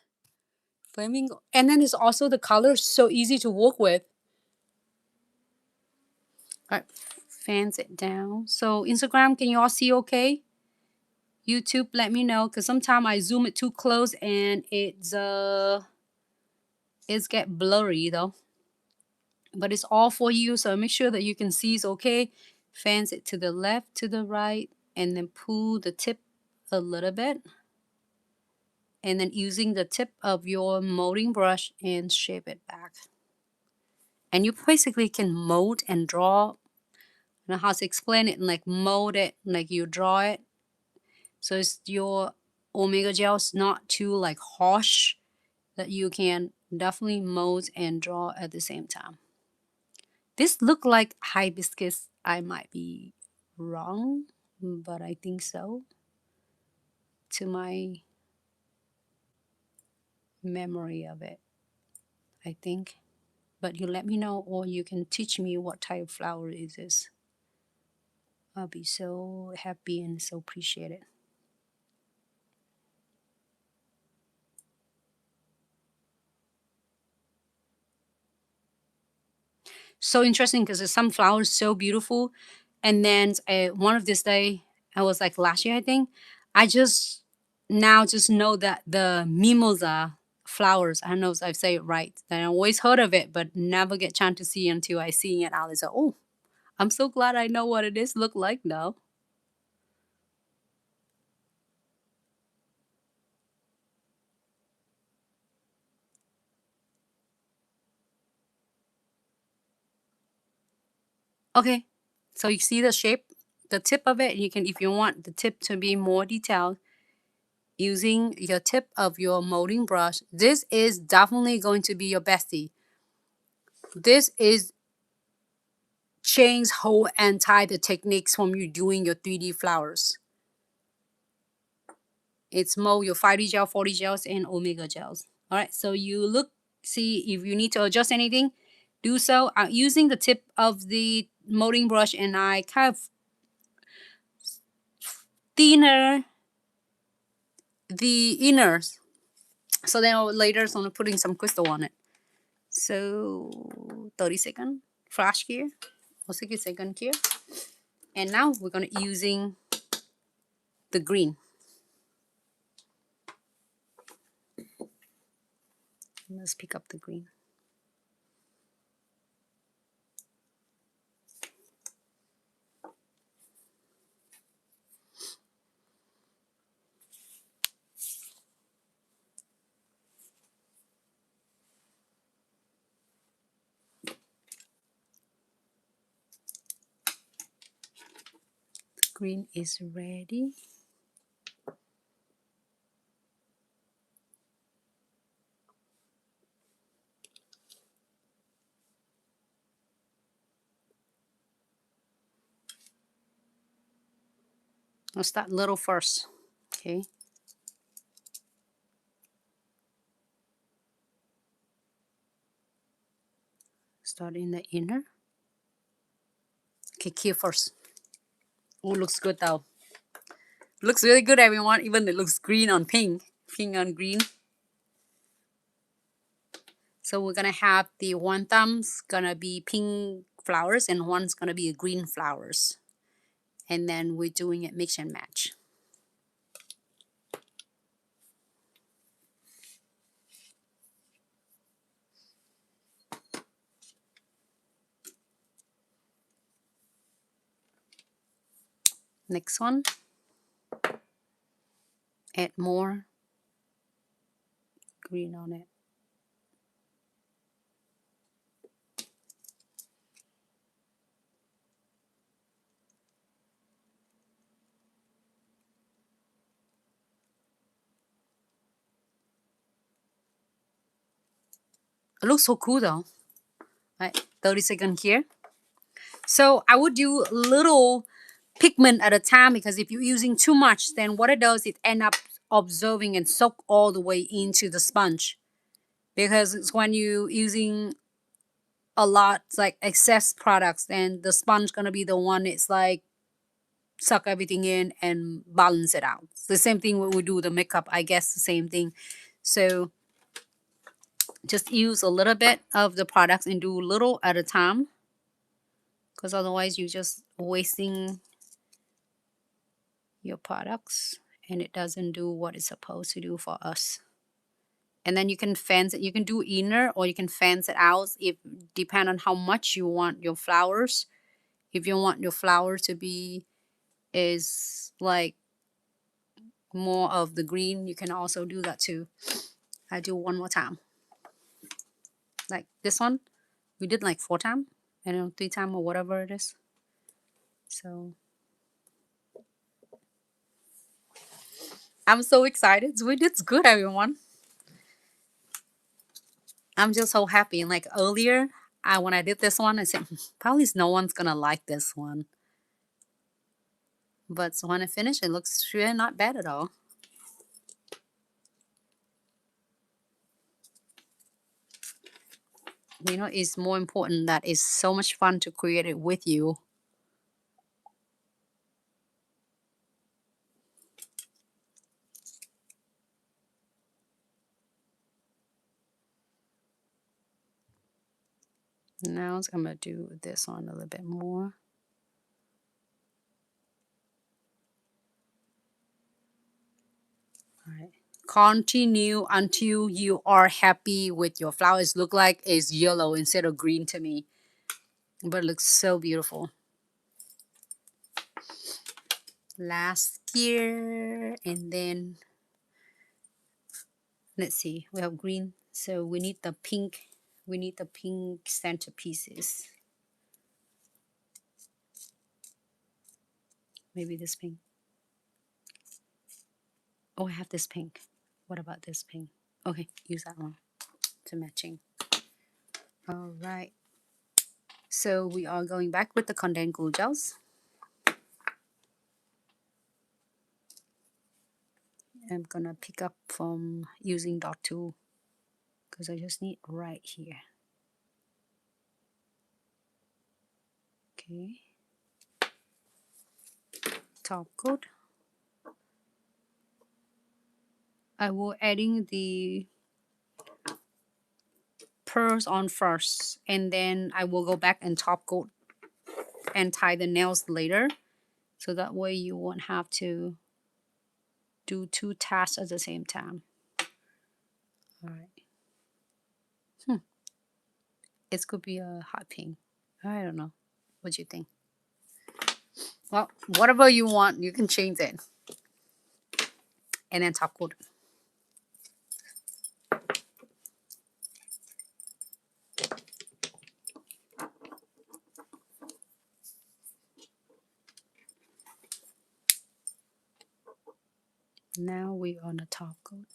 Flamingo. And then it's also the colors so easy to work with. All right, fans it down. So Instagram, can you all see okay? YouTube, let me know, because sometimes I zoom it too close and it's get blurry though. But it's all for you, so make sure that you can see it's okay. Fans it to the left, to the right, and then pull the tip a little bit. And then using the tip of your molding brush and shape it back. And you basically can mold and draw. I don't know how to explain it, like mold it, like you draw it. So it's your Omega gel is not too like harsh, that you can Definitely mold and draw at the same time. This look like hibiscus. I might be wrong, but I think so, to my memory of it, I think. But you let me know, or you can teach me what type of flower is this. I'll be so happy and so appreciated. So interesting because the sunflower is so beautiful. And then one of this day, I was like last year, I think, I just now just know that the mimosa flowers, I don't know if I say it right, that I always heard of it, but never get chance to see until I see it out. It's like, oh, I'm so glad I know what it is look like now. Okay, so you see the shape, the tip of it. You can, if you want the tip to be more detailed, using your tip of your molding brush. This is definitely going to be your bestie. This is change whole entire the techniques from you doing your 3D flowers. It's mold your 5D gel, 4D gels, and omega gels. All right, so you look, see if you need to adjust anything, do so. I'm using the tip of the molding brush, and I kind of thinner the inners. So then later I'm gonna putting some crystal on it. So 30-second flash here or 60-second here. And now we're gonna using the green. Let's pick up the green. The green is ready. I'll start little first. Okay. Start in the inner. Okay, here first. Oh, looks good though. Looks really good, everyone. Even it looks green on pink. Pink on green. So we're gonna have the one thumb's gonna be pink flowers and one's gonna be green flowers. And then we're doing it mix and match. Next one. Add more green on it. It looks so cool though. Right, 30-second here. So I would do little pigment at a time because if you're using too much, then what it does, it end up absorbing and soak all the way into the sponge. Because it's when you using a lot like excess products, then the sponge gonna be the one it's like suck everything in and balance it out. It's the same thing when we do the makeup, I guess the same thing. So just use a little bit of the products and do little at a time, because otherwise you're just wasting your products and it doesn't do what it's supposed to do for us. And then you can fence it. You can do inner or you can fence it out, if depend on how much you want your flowers. If you want your flower to be is like more of the green, you can also do that too. I do one more time. Like this one, we did like 4 times, I don't know, 3 times or whatever it is. So I'm so excited. So we did good, everyone. I'm just so happy. And like earlier, when I did this one, I said, probably no one's gonna like this one. But when I finish, it looks sure not bad at all. You know, it's more important that it's so much fun to create it with you. Now I'm gonna do this one a little bit more. All right. Continue until you are happy with your flowers. Look like it's yellow instead of green to me, but it looks so beautiful. Last year, and then let's see, we have green, so we need the pink. We need the pink centerpieces. Maybe this pink. Oh, I have this pink. What about this pink? Okay, use that one to matching. All right. So we are going back with the condensed glue gels. I'm gonna pick up from using dot tool because I just need right here. Okay. Top coat. I will adding the pearls on first, and then I will go back and top coat and tie the nails later, so that way you won't have to do two tasks at the same time. All right. It could be a hot pink. I don't know. What do you think? Well, whatever you want, you can change it. And then top coat. Now we're on the top coat.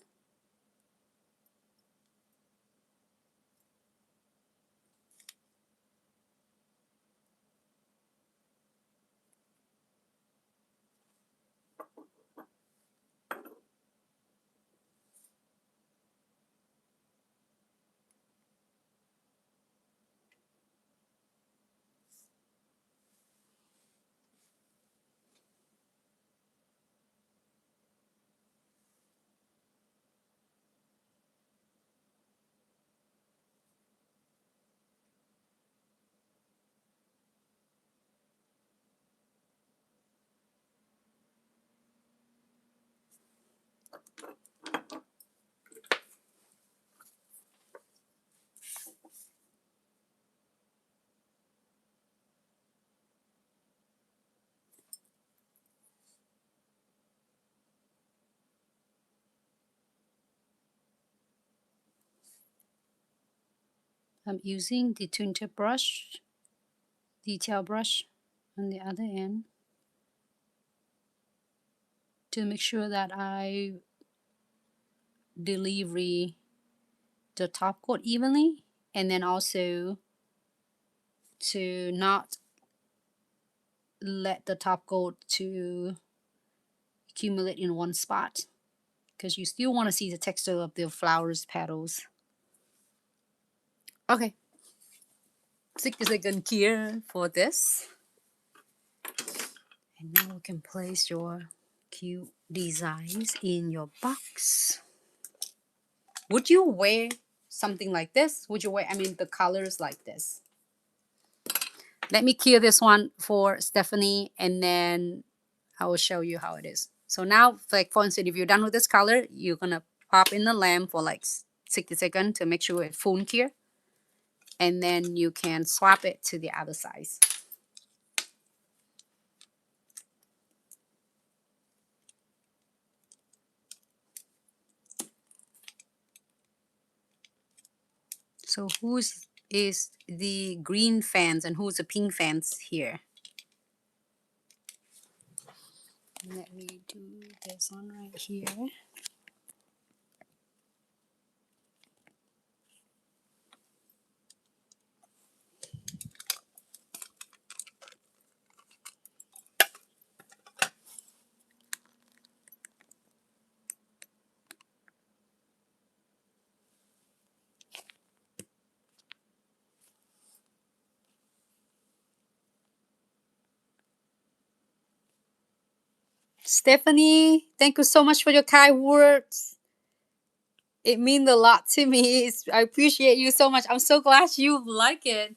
I'm using the tinted brush, detail brush on the other end to make sure that I deliver the top coat evenly, and then also to not let the top coat to accumulate in one spot, because you still want to see the texture of the flowers petals. Okay, 60-second here for this, and now we can place your cute designs in your box. Would you wear something like this? Would you wear, I mean, the colors like this? Let me cure this one for Stephanie, and then I will show you how it is. So now, like for instance, if you're done with this color, you're gonna pop in the lamp for like 60 seconds to make sure it's full cure, and then you can swap it to the other side. So who's is the green fans and who's the pink fans here? Let me do this one right here. Stephanie, thank you so much for your kind words. It means a lot to me. I appreciate you so much. I'm so glad you like it.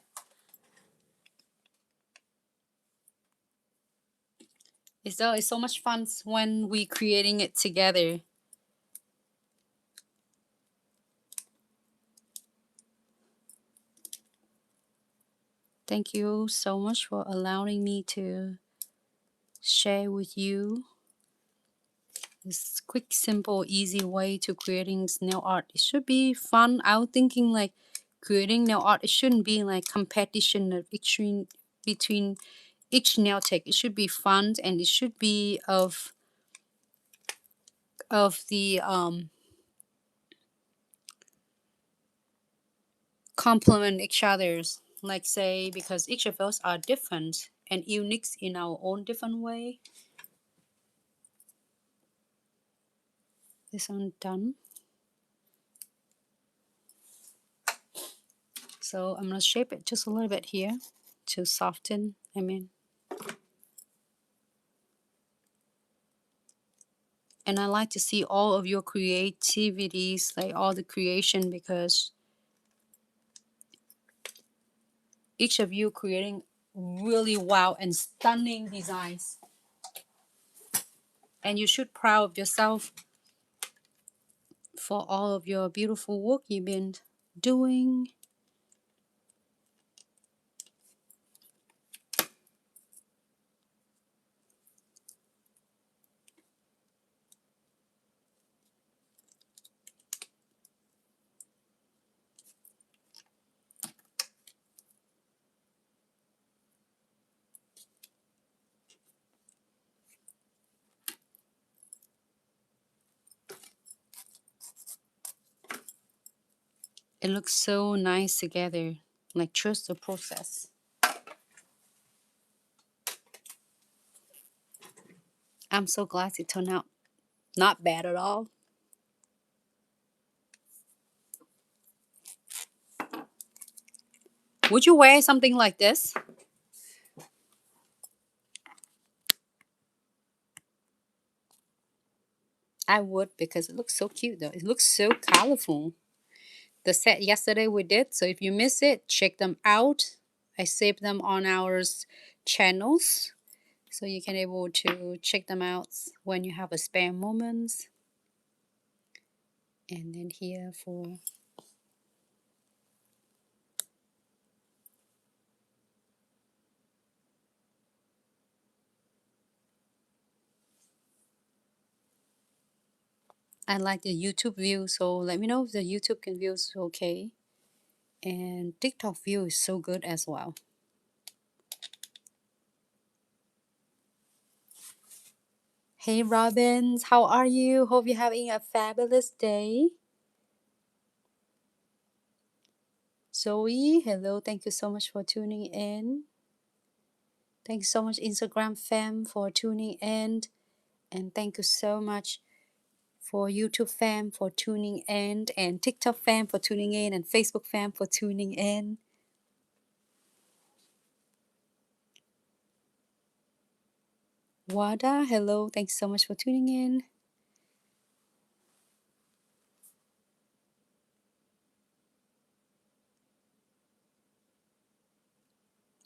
It's so much fun when we creating it together. Thank you so much for allowing me to share with you this quick, simple, easy way to creating nail art. It should be fun. I was thinking like creating nail art, it shouldn't be like competition between each nail tech. It should be fun and it should be of the complement each other's, like say, because each of us are different and unique in our own different way. This one done. So I'm gonna shape it just a little bit here to soften. And I like to see all of your creativities, like all the creation, because each of you creating really wow and stunning designs. And you should proud of yourself for all of your beautiful work you've been doing. It looks so nice together. Like, trust the process. I'm so glad it turned out not bad at all. Would you wear something like this? I would, because it looks so cute though. It looks so colorful. The set yesterday we did, so if you miss it, check them out. I saved them on our channels, so you can able to check them out when you have a spare moment. And then here for I like the YouTube view, so let me know if the YouTube can view is okay. And TikTok view is so good as well. Hey Robins, how are you? Hope you're having a fabulous day. Zoe, hello, thank you so much for tuning in. Thank you so much, Instagram fam, for tuning in. And thank you so much for YouTube fam for tuning in, and TikTok fam for tuning in, and Facebook fam for tuning in. Wada, hello, thanks so much for tuning in.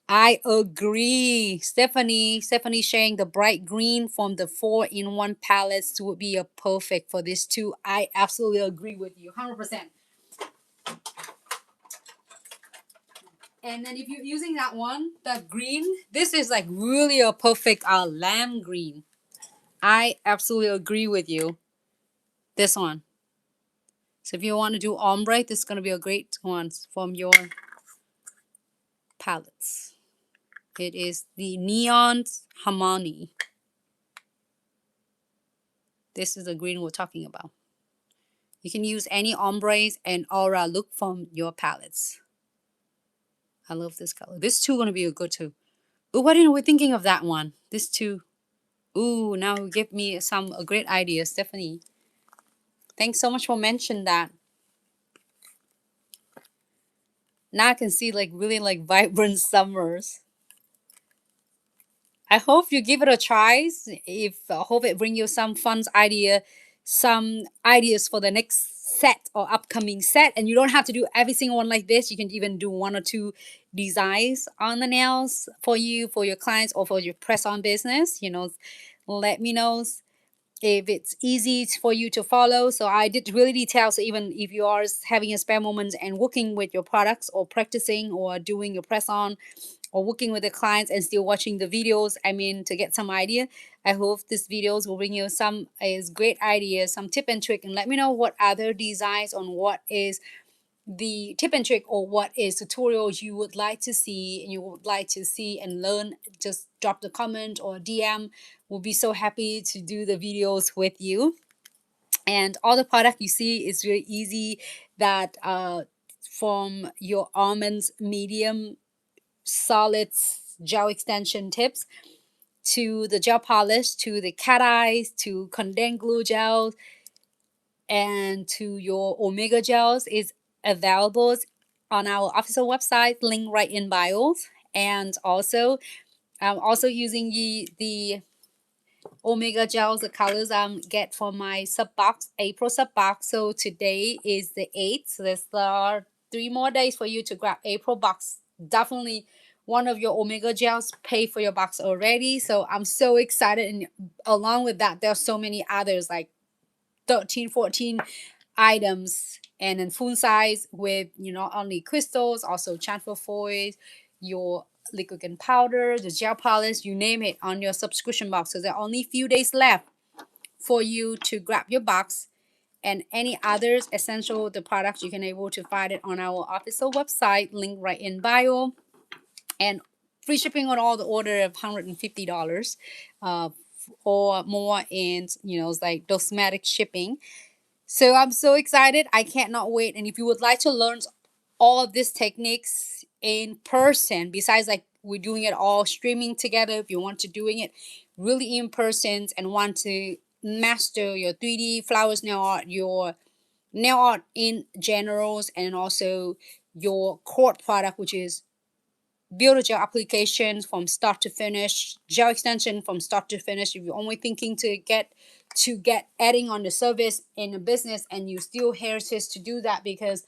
I agree. Stephanie sharing the bright green from the 4-in-1 palettes would be a perfect for this too. I absolutely agree with you 100%. And then if you're using that one, the green, this is like really a perfect lamb green. I absolutely agree with you. This one. So if you want to do ombre, this is going to be a great one from your palettes. It is the Neon Harmony. This is the green we're talking about. You can use any ombres and aura look from your palettes. I love this color. This two going to be a good too. Oh, why didn't we thinking of that one? This two. Ooh, now give me a great idea, Stephanie. Thanks so much for mentioning that. Now I can see like really like vibrant summers. I hope you give it a try. If I hope it bring you some fun idea, some ideas for the next set or upcoming set, and you don't have to do every single one like this. You can even do one or two designs on the nails for you, for your clients, or for your press on business. Let me know if it's easy for you to follow. So I did really detail. So even if you are having a spare moment and working with your products or practicing or doing your press on or working with the clients and still watching the videos, I mean, to get some idea, I hope these videos will bring you some is great ideas, some tip and trick, and let me know what other designs on what is the tip and trick or what is tutorials you would like to see and you would like to see and learn. Just drop the comment or DM. We'll be so happy to do the videos with you. And all the product you see is really easy, that from your almonds medium solids gel extension tips to the gel polish to the cat eyes to condensed glue gels and to your omega gels is available on our official website, link right in bios. And also I'm also using the omega gels, the colors get from my sub box, April sub box. So today is the 8th, so there's 3 more days for you to grab April box. Definitely one of your omega gels pay for your box already, so I'm so excited. And along with that, there's so many others like 13, 14 items, and then full size with not only crystals, also transfer foils, your liquid and powder, the gel polish, you name it, on your subscription box. So there are only a few days left for you to grab your box. And any others essential the products, you can able to find it on our official website, link right in bio. And free shipping on all the order of $150 or more, and it's like cosmetic shipping. So I'm so excited. I cannot wait. And if you would like to learn all of these techniques in person, besides like we're doing it all streaming together, if you want to doing it really in person and want to master your 3D flowers nail art, your nail art in generals, and also your core product, which is Builder Gel applications from start to finish, gel extension from start to finish. If you're only thinking to get adding on the service in a business and you still hesitate to do that because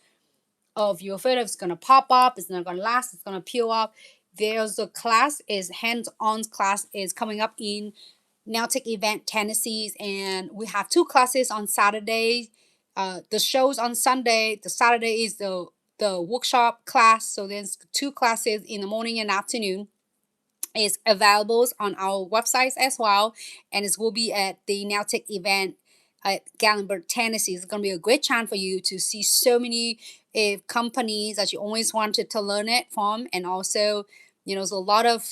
of your fear it's gonna pop up, it's not gonna last, it's gonna peel up. There's a class is hands-on class is coming up in Nailtech event Tennessee, and we have 2 classes on Saturday. The show's on Sunday. The Saturday is the workshop class. So there's 2 classes in the morning and afternoon. Is available on our websites as well, and it will be at the Nailtech event at Gallenberg, Tennessee. It's going to be a great chance for you to see so many companies that you always wanted to learn it from, and also there's a lot of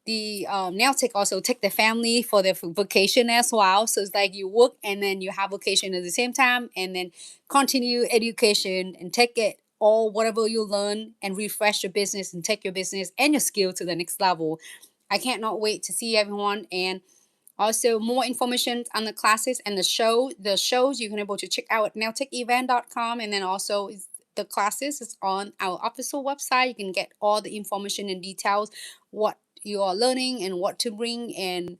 the Nailtech also take the family for their vacation as well. So it's like you work and then you have vacation at the same time, and then continue education and take it all whatever you learn and refresh your business and take your business and your skill to the next level. I can't not wait to see everyone. And also more information on the classes and the shows you can able to check out at nailtechevent.com, and then also the classes is on our official website. You can get all the information and details, what you are learning and what to bring, and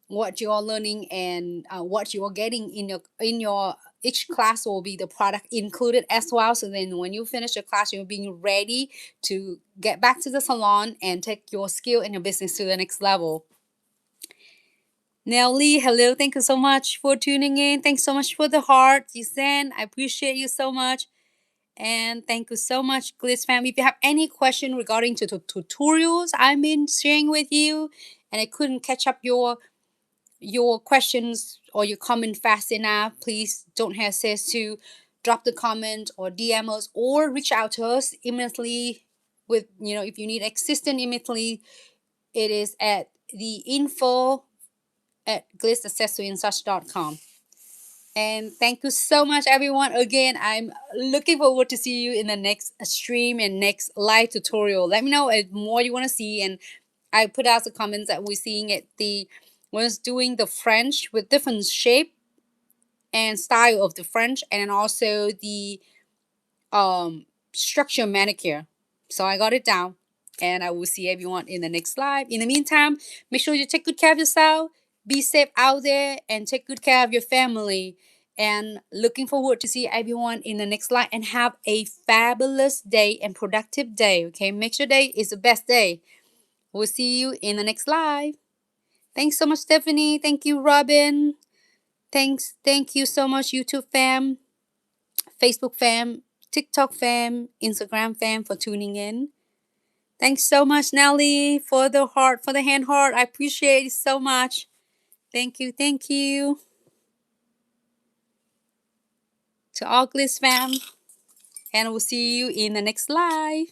what you are learning, and what you are getting in your each class will be the product included as well. So then when you finish your class, you're being ready to get back to the salon and take your skill and your business to the next level. Nelly, hello. Thank you so much for tuning in. Thanks so much for the heart you send. I appreciate you so much. And thank you so much, Glitz family. If you have any question regarding to the tutorials I've been sharing with you and I couldn't catch up your questions or your comment fast enough, please don't hesitate to drop the comment or DM us or reach out to us immediately with, if you need assistance immediately, it is at the info at glitzaccessoryandsuch.com. And thank you so much, everyone. Again, I'm looking forward to see you in the next stream and next live tutorial. Let me know if more you want to see. And I put out the comments that we're seeing it. The was doing the French with different shape and style of the French, and also the structure manicure. So I got it down. And I will see everyone in the next live. In the meantime, make sure you take good care of yourself, be safe out there, and take good care of your family. And looking forward to see everyone in the next live, and have a fabulous day and productive day. Okay, make sure day is the best day. We'll see you in the next live. Thanks so much, Stephanie. Thank you, Robin. Thank you so much, YouTube fam, Facebook fam, TikTok fam, Instagram fam, for tuning in. Thanks so much, Nelly, for the heart, for the hand heart. I appreciate it so much. Thank you, thank you. To all Glitz fam. And we'll see you in the next live.